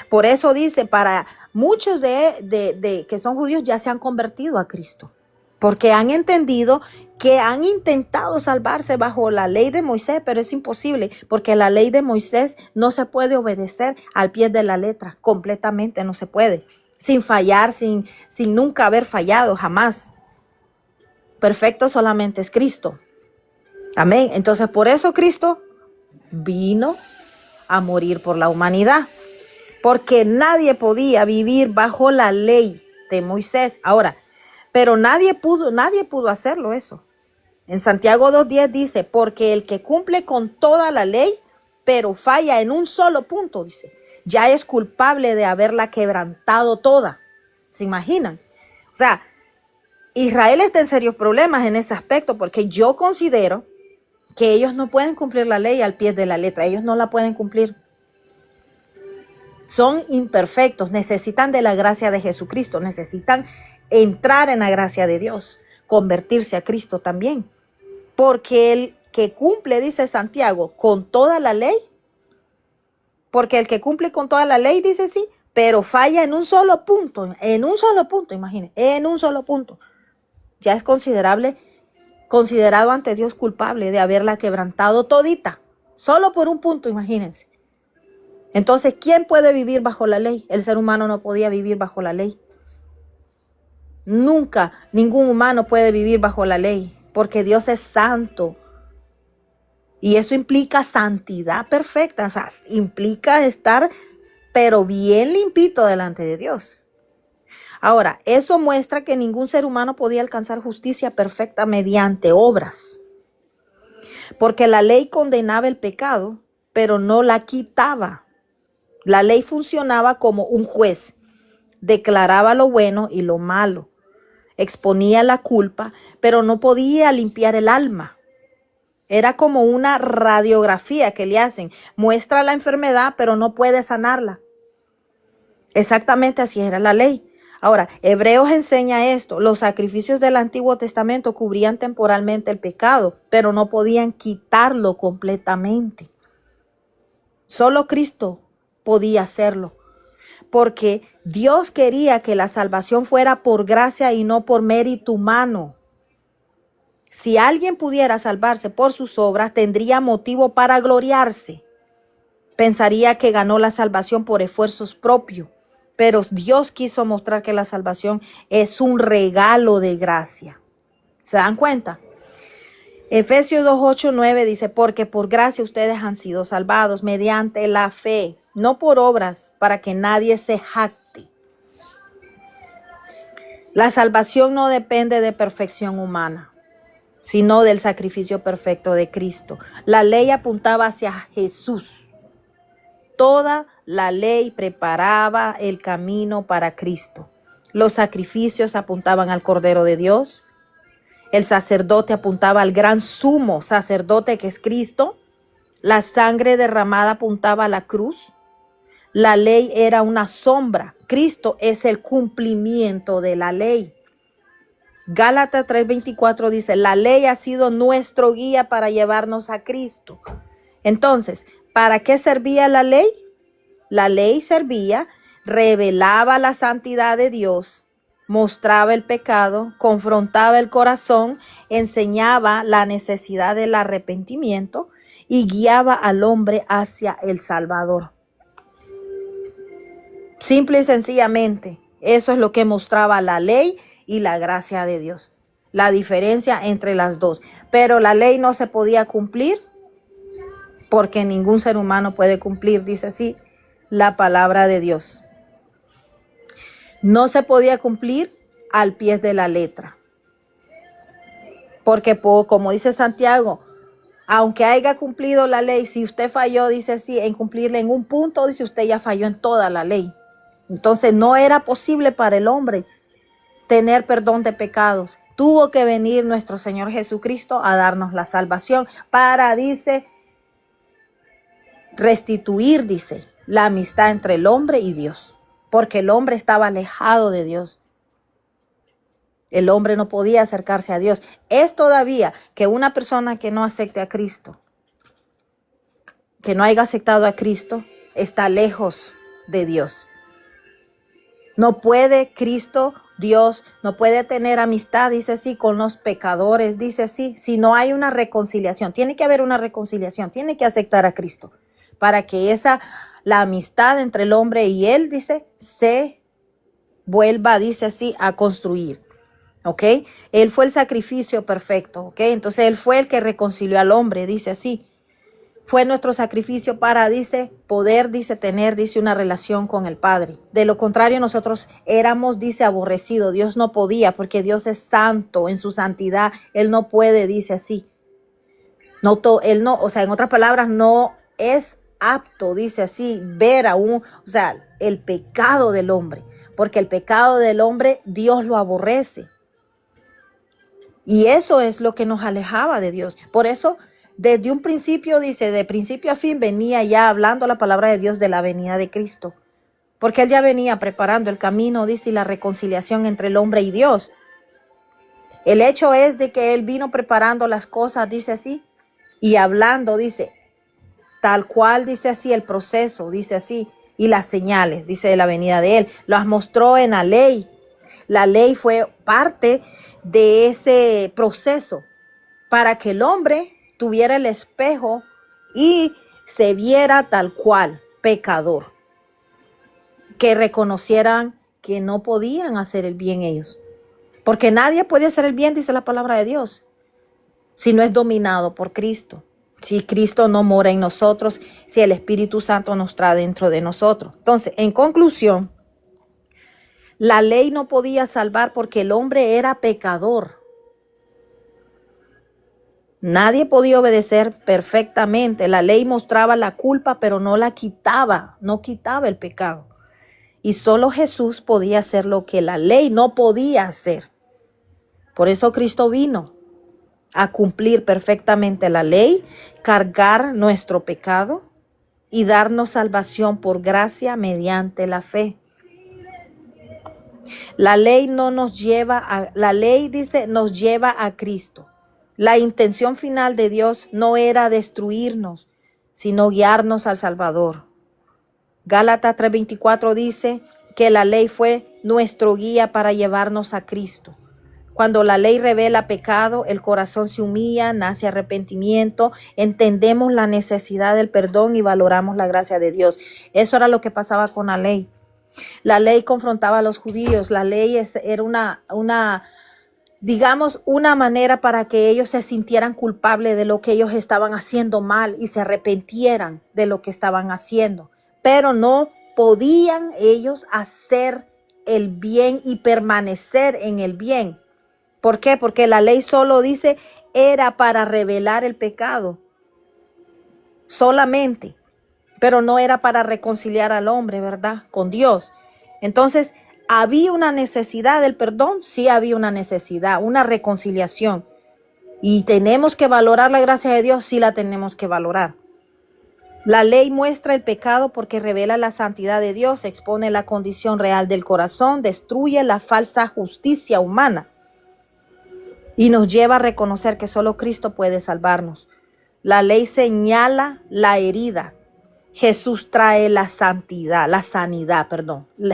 Por eso dice, para muchos de que son judíos ya se han convertido a Cristo, porque han entendido que han intentado salvarse bajo la ley de Moisés, pero es imposible, porque la ley de Moisés no se puede obedecer al pie de la letra, completamente no se puede, sin fallar, sin nunca haber fallado, jamás. Perfecto solamente es Cristo. Amén. Entonces por eso Cristo vino a morir por la humanidad, porque nadie podía vivir bajo la ley de Moisés. Ahora, pero nadie pudo hacerlo eso. En Santiago 2:10 dice, porque el que cumple con toda la ley, pero falla en un solo punto, dice, ya es culpable de haberla quebrantado toda. ¿Se imaginan? O sea, Israel está en serios problemas en ese aspecto, porque yo considero que ellos no pueden cumplir la ley al pie de la letra. Ellos no la pueden cumplir. Son imperfectos, necesitan de la gracia de Jesucristo, necesitan entrar en la gracia de Dios, convertirse a Cristo también. Porque el que cumple, dice Santiago, con toda la ley, porque el que cumple con toda la ley, dice sí, pero falla en un solo punto, imagínense, en un solo punto. Ya es considerado ante Dios culpable de haberla quebrantado todita, solo por un punto, imagínense. Entonces, ¿quién puede vivir bajo la ley? El ser humano no podía vivir bajo la ley. Nunca, ningún humano puede vivir bajo la ley, porque Dios es santo. Y eso implica santidad perfecta, o sea, implica estar, pero bien limpito delante de Dios. Ahora, eso muestra que ningún ser humano podía alcanzar justicia perfecta mediante obras, porque la ley condenaba el pecado, pero no la quitaba. La ley funcionaba como un juez, declaraba lo bueno y lo malo, exponía la culpa, pero no podía limpiar el alma. Era como una radiografía que le hacen, muestra la enfermedad, pero no puede sanarla. Exactamente así era la ley. Ahora, Hebreos enseña esto, los sacrificios del Antiguo Testamento cubrían temporalmente el pecado, pero no podían quitarlo completamente. Solo Cristo podía hacerlo, porque Dios quería que la salvación fuera por gracia y no por mérito humano. Si alguien pudiera salvarse por sus obras, tendría motivo para gloriarse. Pensaría que ganó la salvación por esfuerzos propios, pero Dios quiso mostrar que la salvación es un regalo de gracia. ¿Se dan cuenta? Efesios 2:8-9 dice, porque por gracia ustedes han sido salvados mediante la fe, no por obras, para que nadie se jacte. La salvación no depende de perfección humana, sino del sacrificio perfecto de Cristo. La ley apuntaba hacia Jesús. Toda la ley preparaba el camino para Cristo. Los sacrificios apuntaban al Cordero de Dios. El sacerdote apuntaba al gran sumo sacerdote que es Cristo. La sangre derramada apuntaba a la cruz. La ley era una sombra. Cristo es el cumplimiento de la ley. Gálatas 3:24 dice, la ley ha sido nuestro guía para llevarnos a Cristo. Entonces, ¿para qué servía la ley? La ley servía, revelaba la santidad de Dios, mostraba el pecado, confrontaba el corazón, enseñaba la necesidad del arrepentimiento y guiaba al hombre hacia el Salvador. Simple y sencillamente, eso es lo que mostraba la ley y la gracia de Dios. La diferencia entre las dos. Pero la ley no se podía cumplir porque ningún ser humano puede cumplir, dice así, la palabra de Dios. No se podía cumplir al pie de la letra. Porque como dice Santiago, aunque haya cumplido la ley, si usted falló, dice así, en cumplirle en un punto, dice usted ya falló en toda la ley. Entonces no era posible para el hombre tener perdón de pecados. Tuvo que venir nuestro Señor Jesucristo a darnos la salvación para, dice, restituir, dice, la amistad entre el hombre y Dios. Porque el hombre estaba alejado de Dios. El hombre no podía acercarse a Dios. Es todavía que una persona que no acepte a Cristo, que no haya aceptado a Cristo, está lejos de Dios. No puede Cristo, Dios, no puede tener amistad, dice así, con los pecadores, dice así, si no hay una reconciliación. Tiene que haber una reconciliación, tiene que aceptar a Cristo para que la amistad entre el hombre y él, dice, se vuelva, dice así, a construir. ¿Ok? Él fue el sacrificio perfecto. ¿Ok? Entonces él fue el que reconcilió al hombre, dice así. Fue nuestro sacrificio para, dice, poder, dice, tener, dice, una relación con el Padre. De lo contrario, nosotros éramos, dice, aborrecidos. Dios no podía porque Dios es santo en su santidad. Él no puede, dice así. Él no, o sea, en otras palabras, no es apto, dice así, ver el pecado del hombre. Porque el pecado del hombre, Dios lo aborrece. Y eso es lo que nos alejaba de Dios. Por eso, desde un principio, dice, de principio a fin, venía ya hablando la palabra de Dios de la venida de Cristo. Porque Él ya venía preparando el camino, dice, y la reconciliación entre el hombre y Dios. El hecho es de que Él vino preparando las cosas, dice así, y hablando, dice, tal cual, dice así, el proceso, dice así, y las señales, dice, de la venida de Él. Las mostró en la ley. La ley fue parte de ese proceso para que el hombre tuviera el espejo y se viera tal cual, pecador. Que reconocieran que no podían hacer el bien ellos. Porque nadie puede hacer el bien, dice la palabra de Dios, si no es dominado por Cristo. Si Cristo no mora en nosotros, si el Espíritu Santo nos trae dentro de nosotros. Entonces, en conclusión, la ley no podía salvar porque el hombre era pecador. Nadie podía obedecer perfectamente. La ley mostraba la culpa, pero no la quitaba, no quitaba el pecado. Y solo Jesús podía hacer lo que la ley no podía hacer. Por eso Cristo vino a cumplir perfectamente la ley, cargar nuestro pecado y darnos salvación por gracia mediante la fe. La ley dice, nos lleva a Cristo. La intención final de Dios no era destruirnos, sino guiarnos al Salvador. Gálatas 3:24 dice que la ley fue nuestro guía para llevarnos a Cristo. Cuando la ley revela pecado, el corazón se humilla, nace arrepentimiento, entendemos la necesidad del perdón y valoramos la gracia de Dios. Eso era lo que pasaba con la ley. La ley confrontaba a los judíos. La ley era una manera para que ellos se sintieran culpables de lo que ellos estaban haciendo mal y se arrepintieran de lo que estaban haciendo. Pero no podían ellos hacer el bien y permanecer en el bien. ¿Por qué? Porque la ley solo dice era para revelar el pecado. Solamente. Pero no era para reconciliar al hombre, ¿verdad? Con Dios. Entonces, ¿había una necesidad del perdón? Sí había una necesidad, una reconciliación. Y tenemos que valorar la gracia de Dios, sí la tenemos que valorar. La ley muestra el pecado porque revela la santidad de Dios, expone la condición real del corazón, destruye la falsa justicia humana y nos lleva a reconocer que solo Cristo puede salvarnos. La ley señala la herida. Jesús trae la sanidad.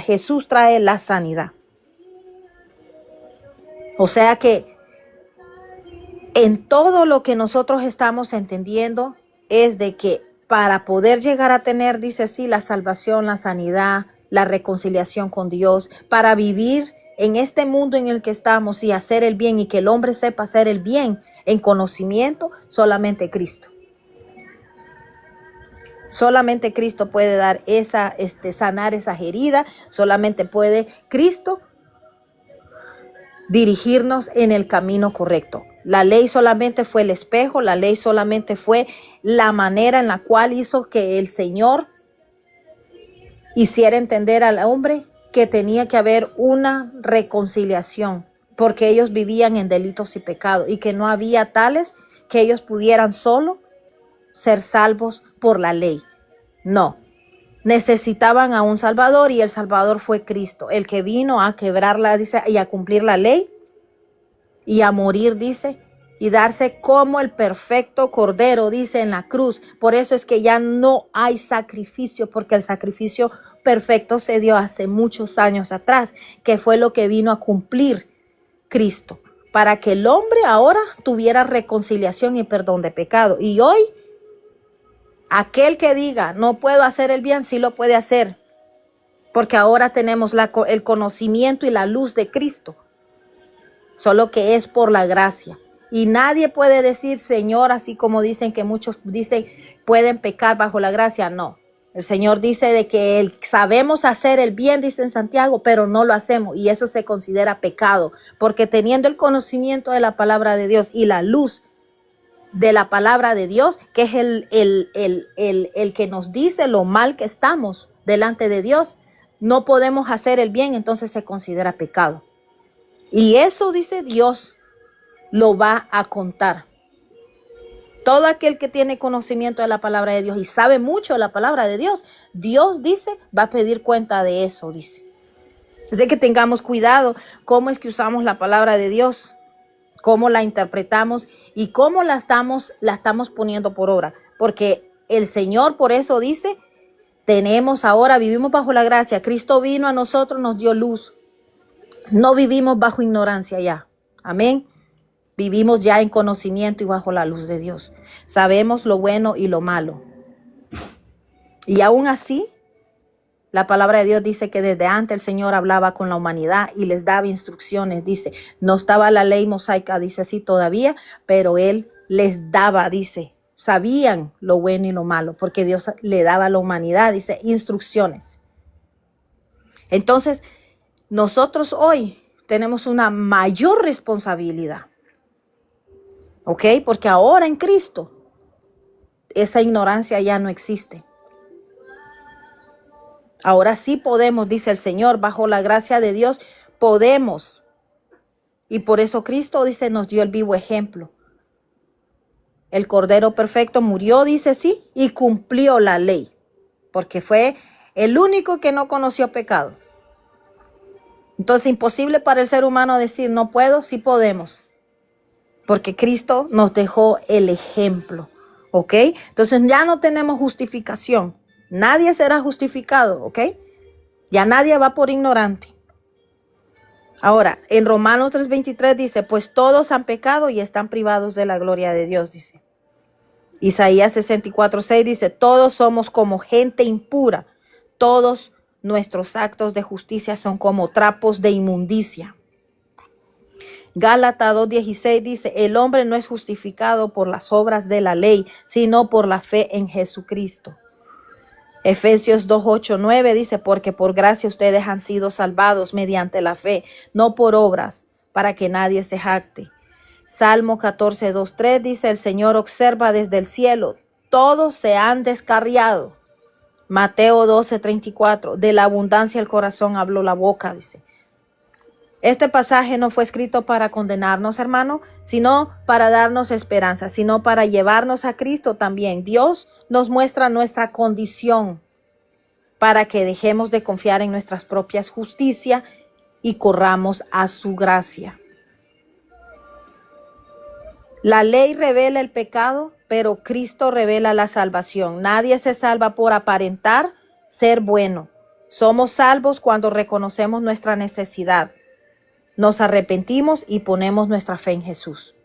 Jesús trae la sanidad. O sea que en todo lo que nosotros estamos entendiendo es de que para poder llegar a tener, dice así, la salvación, la sanidad, la reconciliación con Dios, para vivir en este mundo en el que estamos y hacer el bien y que el hombre sepa hacer el bien en conocimiento, solamente Cristo. Solamente Cristo puede dar sanar esas heridas, solamente puede Cristo dirigirnos en el camino correcto. La ley solamente fue el espejo, la ley solamente fue la manera en la cual hizo que el Señor hiciera entender al hombre que tenía que haber una reconciliación, porque ellos vivían en delitos y pecados y que no había tales que ellos pudieran solo ser salvos por la ley. No, necesitaban a un Salvador y el Salvador fue Cristo, el que vino a quebrarla, dice, y a cumplir la ley y a morir, dice, y darse como el perfecto cordero, dice, en la cruz. Por eso es que ya no hay sacrificio, porque el sacrificio perfecto se dio hace muchos años atrás, que fue lo que vino a cumplir Cristo, para que el hombre ahora tuviera reconciliación y perdón de pecado. Y hoy, aquel que diga, no puedo hacer el bien, sí lo puede hacer, porque ahora tenemos el conocimiento y la luz de Cristo, solo que es por la gracia. Y nadie puede decir, Señor, así como dicen que muchos dicen, pueden pecar bajo la gracia. No, el Señor dice de que sabemos hacer el bien, dice en Santiago, pero no lo hacemos, y eso se considera pecado, porque teniendo el conocimiento de la palabra de Dios y la luz de la palabra de Dios, que es el que nos dice lo mal que estamos delante de Dios, no podemos hacer el bien, entonces se considera pecado. Y eso, dice Dios, lo va a contar. Todo aquel que tiene conocimiento de la palabra de Dios y sabe mucho de la palabra de Dios, Dios dice, va a pedir cuenta de eso, dice. Así que tengamos cuidado cómo es que usamos la palabra de Dios, cómo la interpretamos y cómo la estamos poniendo por obra. Porque el Señor por eso dice, vivimos bajo la gracia. Cristo vino a nosotros, nos dio luz. No vivimos bajo ignorancia ya. Amén. Vivimos ya en conocimiento y bajo la luz de Dios. Sabemos lo bueno y lo malo. Y aún así, la palabra de Dios dice que desde antes el Señor hablaba con la humanidad y les daba instrucciones. Dice, no estaba la ley mosaica, dice así todavía, pero Él les daba, dice, sabían lo bueno y lo malo, porque Dios le daba a la humanidad, dice, instrucciones. Entonces, nosotros hoy tenemos una mayor responsabilidad. ¿Ok? Porque ahora en Cristo esa ignorancia ya no existe. Ahora sí podemos, dice el Señor, bajo la gracia de Dios, podemos. Y por eso Cristo, dice, nos dio el vivo ejemplo. El Cordero Perfecto murió, dice sí, y cumplió la ley. Porque fue el único que no conoció pecado. Entonces, imposible para el ser humano decir, no puedo, sí podemos. Porque Cristo nos dejó el ejemplo, ¿ok? Entonces ya no tenemos justificación. Nadie será justificado, ¿ok? Ya nadie va por ignorante. Ahora, en Romanos 3:23 dice, pues todos han pecado y están privados de la gloria de Dios, dice. Isaías 64:6 dice, todos somos como gente impura. Todos nuestros actos de justicia son como trapos de inmundicia. Gálatas 2:16 dice, el hombre no es justificado por las obras de la ley, sino por la fe en Jesucristo. Efesios 2, 8, 9 dice, porque por gracia ustedes han sido salvados mediante la fe, no por obras, para que nadie se jacte. Salmo 14, 2, 3 dice, el Señor observa desde el cielo, todos se han descarriado. Mateo 12, 34, de la abundancia del corazón habló la boca, dice. Este pasaje no fue escrito para condenarnos, hermano, sino para darnos esperanza, sino para llevarnos a Cristo también. Dios nos muestra nuestra condición para que dejemos de confiar en nuestras propias justicias y corramos a su gracia. La ley revela el pecado, pero Cristo revela la salvación. Nadie se salva por aparentar ser bueno. Somos salvos cuando reconocemos nuestra necesidad. Nos arrepentimos y ponemos nuestra fe en Jesús.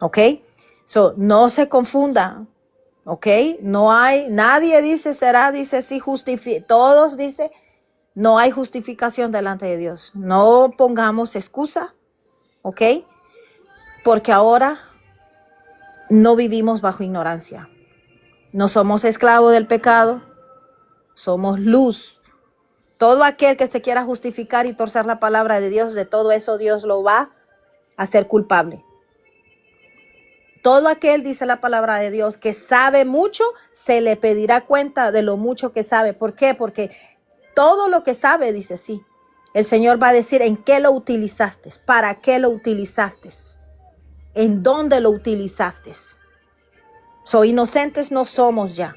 ¿Ok? No se confunda. ¿Ok? Nadie dice será, dice sí, todos dice, no hay justificación delante de Dios. No pongamos excusa. ¿Ok? Porque ahora no vivimos bajo ignorancia. No somos esclavos del pecado. Somos luz. Todo aquel que se quiera justificar y torcer la palabra de Dios, de todo eso Dios lo va a hacer culpable. Todo aquel, dice la palabra de Dios, que sabe mucho, se le pedirá cuenta de lo mucho que sabe. ¿Por qué? Porque todo lo que sabe, dice sí. El Señor va a decir en qué lo utilizaste, para qué lo utilizaste, en dónde lo utilizaste. Inocentes no somos ya.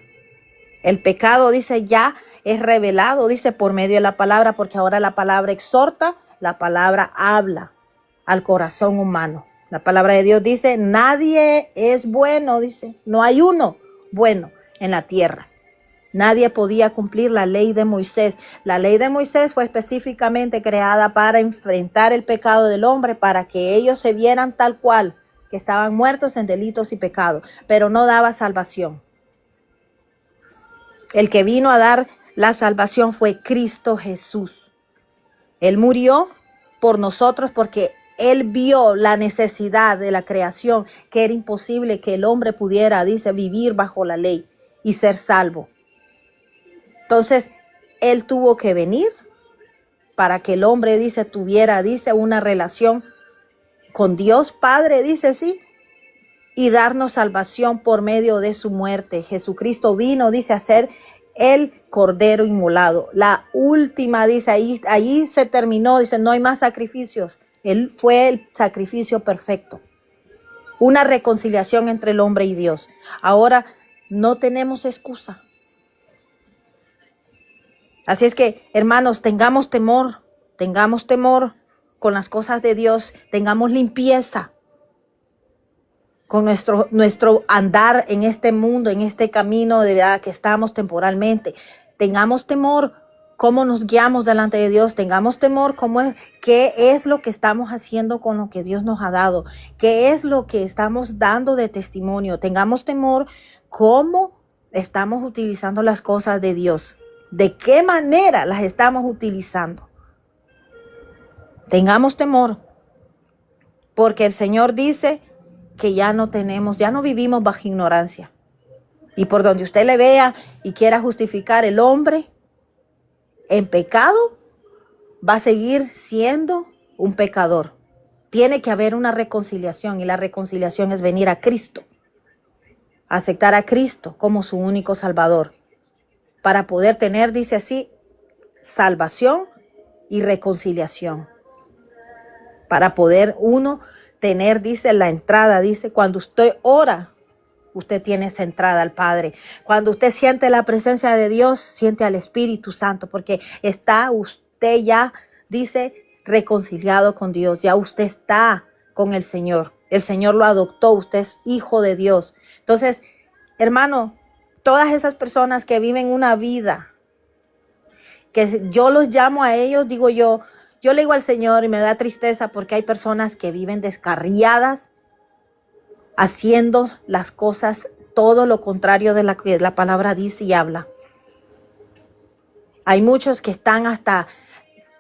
El pecado, dice, ya es revelado, dice, por medio de la palabra, porque ahora la palabra exhorta, la palabra habla al corazón humano. La palabra de Dios dice, nadie es bueno, dice, no hay uno bueno en la tierra. Nadie podía cumplir la ley de Moisés. La ley de Moisés fue específicamente creada para enfrentar el pecado del hombre, para que ellos se vieran tal cual, que estaban muertos en delitos y pecados, pero no daba salvación. El que vino a dar la salvación fue Cristo Jesús. Él murió por nosotros porque Él vio la necesidad de la creación, que era imposible que el hombre pudiera, dice, vivir bajo la ley y ser salvo. Entonces, Él tuvo que venir para que el hombre, dice, tuviera, dice, una relación con Dios Padre, dice, sí, y darnos salvación por medio de su muerte. Jesucristo vino, dice, a ser el cordero inmolado. La última, dice, ahí se terminó, dice, no hay más sacrificios. Él fue el sacrificio perfecto. Una reconciliación entre el hombre y Dios. Ahora no tenemos excusa. Así es que, hermanos, tengamos temor con las cosas de Dios, tengamos limpieza con nuestro andar en este mundo, en este camino de verdad que estamos temporalmente. Tengamos temor cómo nos guiamos delante de Dios. Tengamos temor qué es lo que estamos haciendo con lo que Dios nos ha dado. Qué es lo que estamos dando de testimonio. Tengamos temor cómo estamos utilizando las cosas de Dios. De qué manera las estamos utilizando. Tengamos temor. Porque el Señor dice que ya no vivimos bajo ignorancia. Y por donde usted le vea y quiera justificar el hombre en pecado, va a seguir siendo un pecador. Tiene que haber una reconciliación, y la reconciliación es venir a Cristo, aceptar a Cristo como su único Salvador, para poder tener, dice así, salvación y reconciliación. Para poder uno tener, dice, la entrada, dice, cuando usted ora, usted tiene esa entrada al Padre. Cuando usted siente la presencia de Dios, siente al Espíritu Santo, porque está usted ya, dice, reconciliado con Dios. Ya usted está con el Señor. El Señor lo adoptó, usted es hijo de Dios. Entonces, hermano, todas esas personas que viven una vida, que yo los llamo a ellos, digo yo le digo al Señor y me da tristeza porque hay personas que viven descarriadas, haciendo las cosas todo lo contrario de lo que la palabra dice y habla. Hay muchos que están hasta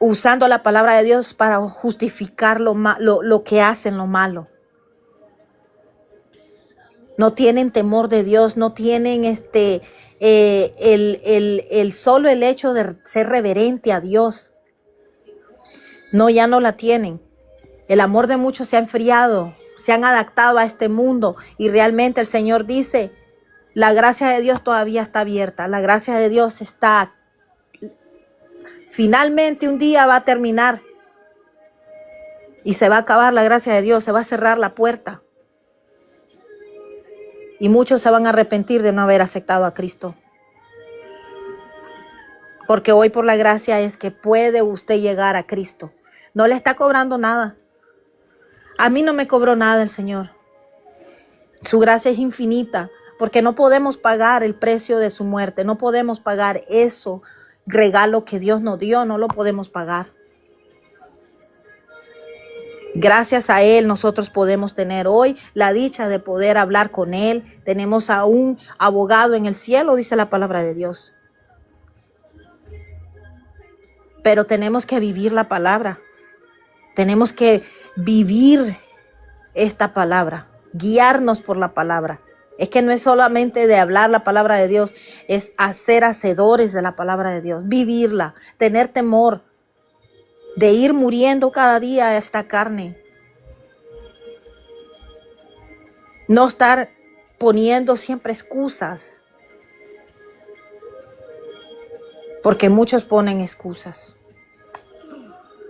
usando la palabra de Dios para justificar lo que hacen, lo malo. No tienen temor de Dios, no tienen solo el hecho de ser reverente a Dios. No, ya no la tienen. El amor de muchos se ha enfriado, se han adaptado a este mundo y realmente el Señor dice, la gracia de Dios todavía está abierta, la gracia de Dios está, finalmente un día va a terminar y se va a acabar la gracia de Dios, se va a cerrar la puerta y muchos se van a arrepentir de no haber aceptado a Cristo. Porque hoy por la gracia es que puede usted llegar a Cristo. No le está cobrando nada. A mí no me cobró nada el Señor. Su gracia es infinita, porque no podemos pagar el precio de su muerte. No podemos pagar eso, regalo que Dios nos dio, no lo podemos pagar. Gracias a Él nosotros podemos tener hoy la dicha de poder hablar con Él. Tenemos a un abogado en el cielo, dice la palabra de Dios. Pero tenemos que vivir la palabra. Tenemos que vivir esta palabra, guiarnos por la palabra. Es que no es solamente de hablar la palabra de Dios, es hacer hacedores de la palabra de Dios, vivirla, tener temor de ir muriendo cada día a esta carne. No estar poniendo siempre excusas, porque muchos ponen excusas.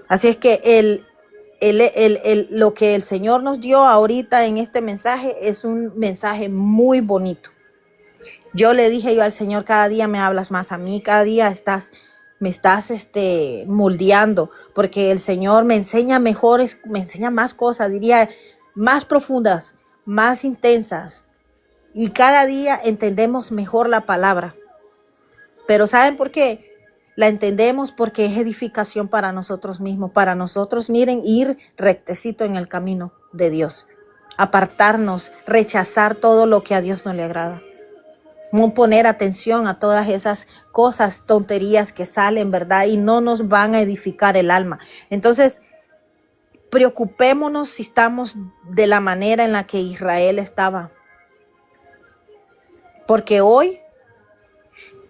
Así es que lo que el Señor nos dio ahorita en este mensaje es un mensaje muy bonito. Yo le dije yo al Señor, cada día me hablas más a mí, cada día me estás moldeando, porque el Señor me enseña mejores, me enseña más cosas, diría, más profundas, más intensas. Y cada día entendemos mejor la palabra. Pero ¿saben por qué? La entendemos porque es edificación para nosotros mismos, para nosotros, miren, ir rectecito en el camino de Dios, apartarnos, rechazar todo lo que a Dios no le agrada, no poner atención a todas esas cosas, tonterías que salen, ¿verdad? Y no nos van a edificar el alma. Entonces, preocupémonos si estamos de la manera en la que Israel estaba, porque hoy,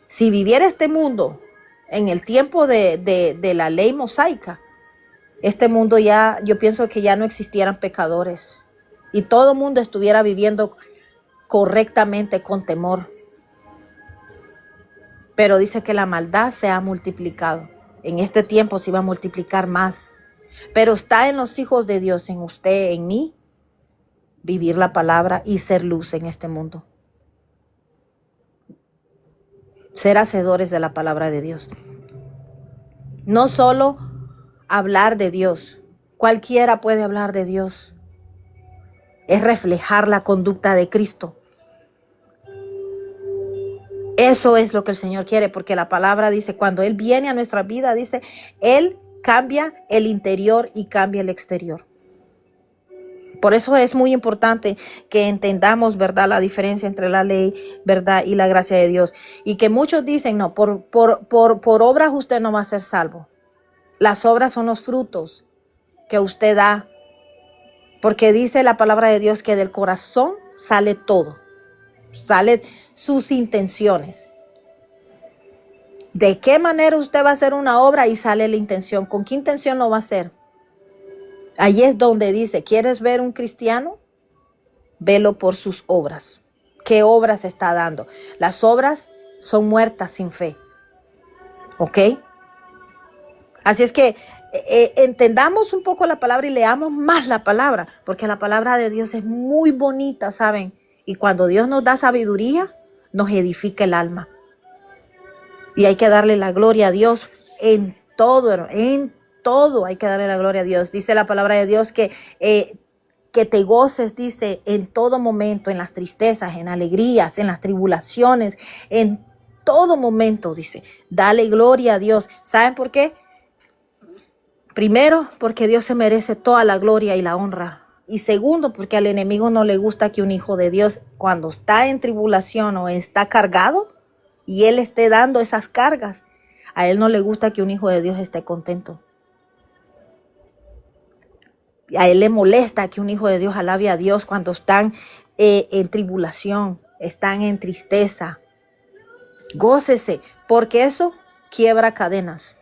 si viviera este mundo en el tiempo de la ley mosaica, este mundo ya, yo pienso que ya no existieran pecadores y todo el mundo estuviera viviendo correctamente con temor. Pero dice que la maldad se ha multiplicado. En este tiempo se va a multiplicar más. Pero está en los hijos de Dios, en usted, en mí, vivir la palabra y ser luz en este mundo. Ser hacedores de la palabra de Dios. No solo hablar de Dios. Cualquiera puede hablar de Dios. Es reflejar la conducta de Cristo. Eso es lo que el Señor quiere, porque la palabra dice, cuando Él viene a nuestra vida, dice, Él cambia el interior y cambia el exterior. Por eso es muy importante que entendamos, ¿verdad?, la diferencia entre la ley, ¿verdad?, y la gracia de Dios. Y que muchos dicen, no, por obras usted no va a ser salvo. Las obras son los frutos que usted da. Porque dice la palabra de Dios que del corazón sale todo. Salen sus intenciones. ¿De qué manera usted va a hacer una obra? Y sale la intención. ¿Con qué intención lo va a hacer? Ahí es donde dice, ¿quieres ver un cristiano? Velo por sus obras. ¿Qué obras está dando? Las obras son muertas sin fe. ¿Ok? Así es que entendamos un poco la palabra y leamos más la palabra, porque la palabra de Dios es muy bonita, ¿saben? Y cuando Dios nos da sabiduría, nos edifica el alma. Y hay que darle la gloria a Dios en todo, hay que darle la gloria a Dios. Dice la palabra de Dios que te goces, dice, en todo momento, en las tristezas, en alegrías, en las tribulaciones, en todo momento, dice, dale gloria a Dios. ¿Saben por qué? Primero, porque Dios se merece toda la gloria y la honra. Y segundo, porque al enemigo no le gusta que un hijo de Dios, cuando está en tribulación o está cargado, y él esté dando esas cargas, a él no le gusta que un hijo de Dios esté contento. A él le molesta que un hijo de Dios alabe a Dios cuando están en tribulación, están en tristeza. Gócese, porque eso quiebra cadenas.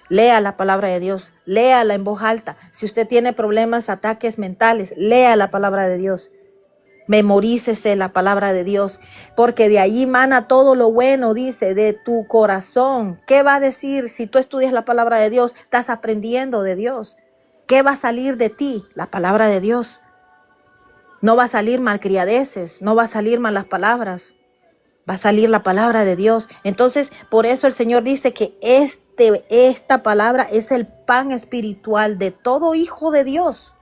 Lea la palabra de Dios, léala en voz alta. Si usted tiene problemas, ataques mentales, lea la palabra de Dios. Memorícese la palabra de Dios, porque de ahí mana todo lo bueno, dice, de tu corazón. ¿Qué va a decir si tú estudias la palabra de Dios? Estás aprendiendo de Dios. ¿Qué va a salir de ti? La palabra de Dios. No va a salir malcriadeces, no va a salir malas palabras. Va a salir la palabra de Dios. Entonces, por eso el Señor dice que esta palabra es el pan espiritual de todo hijo de Dios.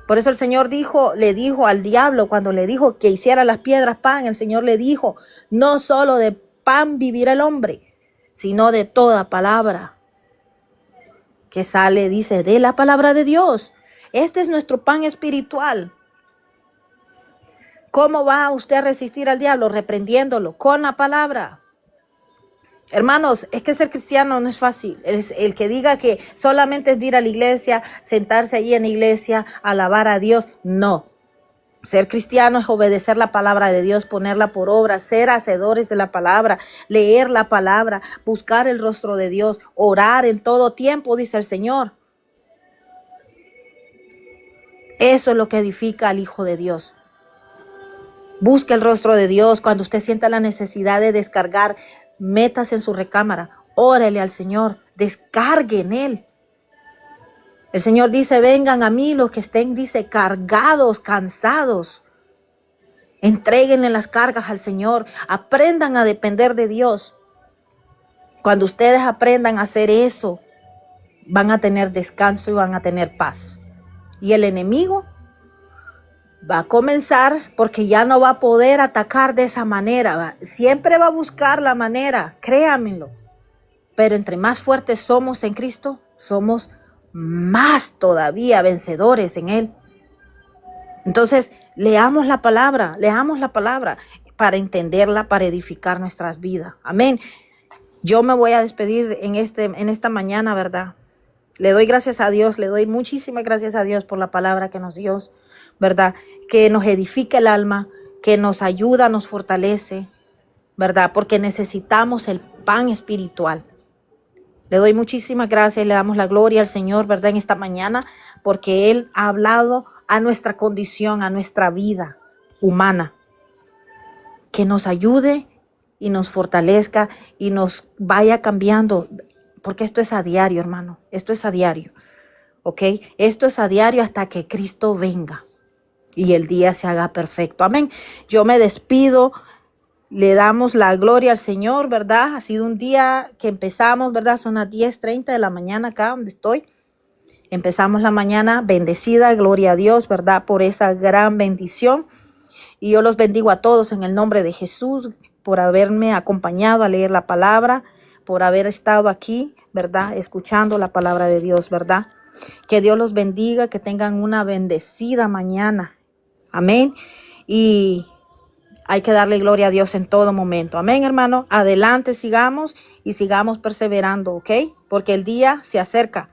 Por eso el Señor le dijo al diablo cuando le dijo que hiciera las piedras pan, el Señor le dijo, no solo de pan vivirá el hombre, sino de toda palabra que sale, dice, de la palabra de Dios. Este es nuestro pan espiritual. ¿Cómo va usted a resistir al diablo? Reprendiéndolo con la palabra. Hermanos, es que ser cristiano no es fácil. El que diga que solamente es ir a la iglesia, sentarse allí en la iglesia, alabar a Dios, no. Ser cristiano es obedecer la palabra de Dios, ponerla por obra, ser hacedores de la palabra, leer la palabra, buscar el rostro de Dios, orar en todo tiempo, dice el Señor. Eso es lo que edifica al Hijo de Dios. Busque el rostro de Dios. Cuando usted sienta la necesidad de descargar, métase en su recámara, órele al Señor, descargue en Él. El Señor dice, vengan a mí los que estén, dice, cargados, cansados. Entréguenle las cargas al Señor, aprendan a depender de Dios. Cuando ustedes aprendan a hacer eso, van a tener descanso y van a tener paz. Y el enemigo va a comenzar porque ya no va a poder atacar de esa manera. Siempre va a buscar la manera, créanmelo. Pero entre más fuertes somos en Cristo, somos más todavía vencedores en Él. Entonces, leamos la palabra para entenderla, para edificar nuestras vidas. Amén. Yo me voy a despedir en esta mañana, ¿verdad? Le doy gracias a Dios, le doy muchísimas gracias a Dios por la palabra que nos dio, ¿verdad? Que nos edifica el alma, que nos ayuda, nos fortalece, ¿verdad? Porque necesitamos el pan espiritual. Le doy muchísimas gracias y le damos la gloria al Señor, ¿verdad? En esta mañana, porque Él ha hablado a nuestra condición, a nuestra vida humana. Que nos ayude y nos fortalezca y nos vaya cambiando, porque esto es a diario, hermano. Esto es a diario, ¿ok? Esto es a diario hasta que Cristo venga y el día se haga perfecto. Amén. Yo me despido. Le damos la gloria al Señor, ¿verdad? Ha sido un día que empezamos, ¿verdad? Son las 10:30 de la mañana acá donde estoy. Empezamos la mañana bendecida, gloria a Dios, ¿verdad? Por esa gran bendición. Y yo los bendigo a todos en el nombre de Jesús por haberme acompañado a leer la palabra, por haber estado aquí, ¿verdad? Escuchando la palabra de Dios, ¿verdad? Que Dios los bendiga, que tengan una bendecida mañana. Amén. Y hay que darle gloria a Dios en todo momento. Amén, hermano. Adelante, sigamos y sigamos perseverando, ¿ok? Porque el día se acerca.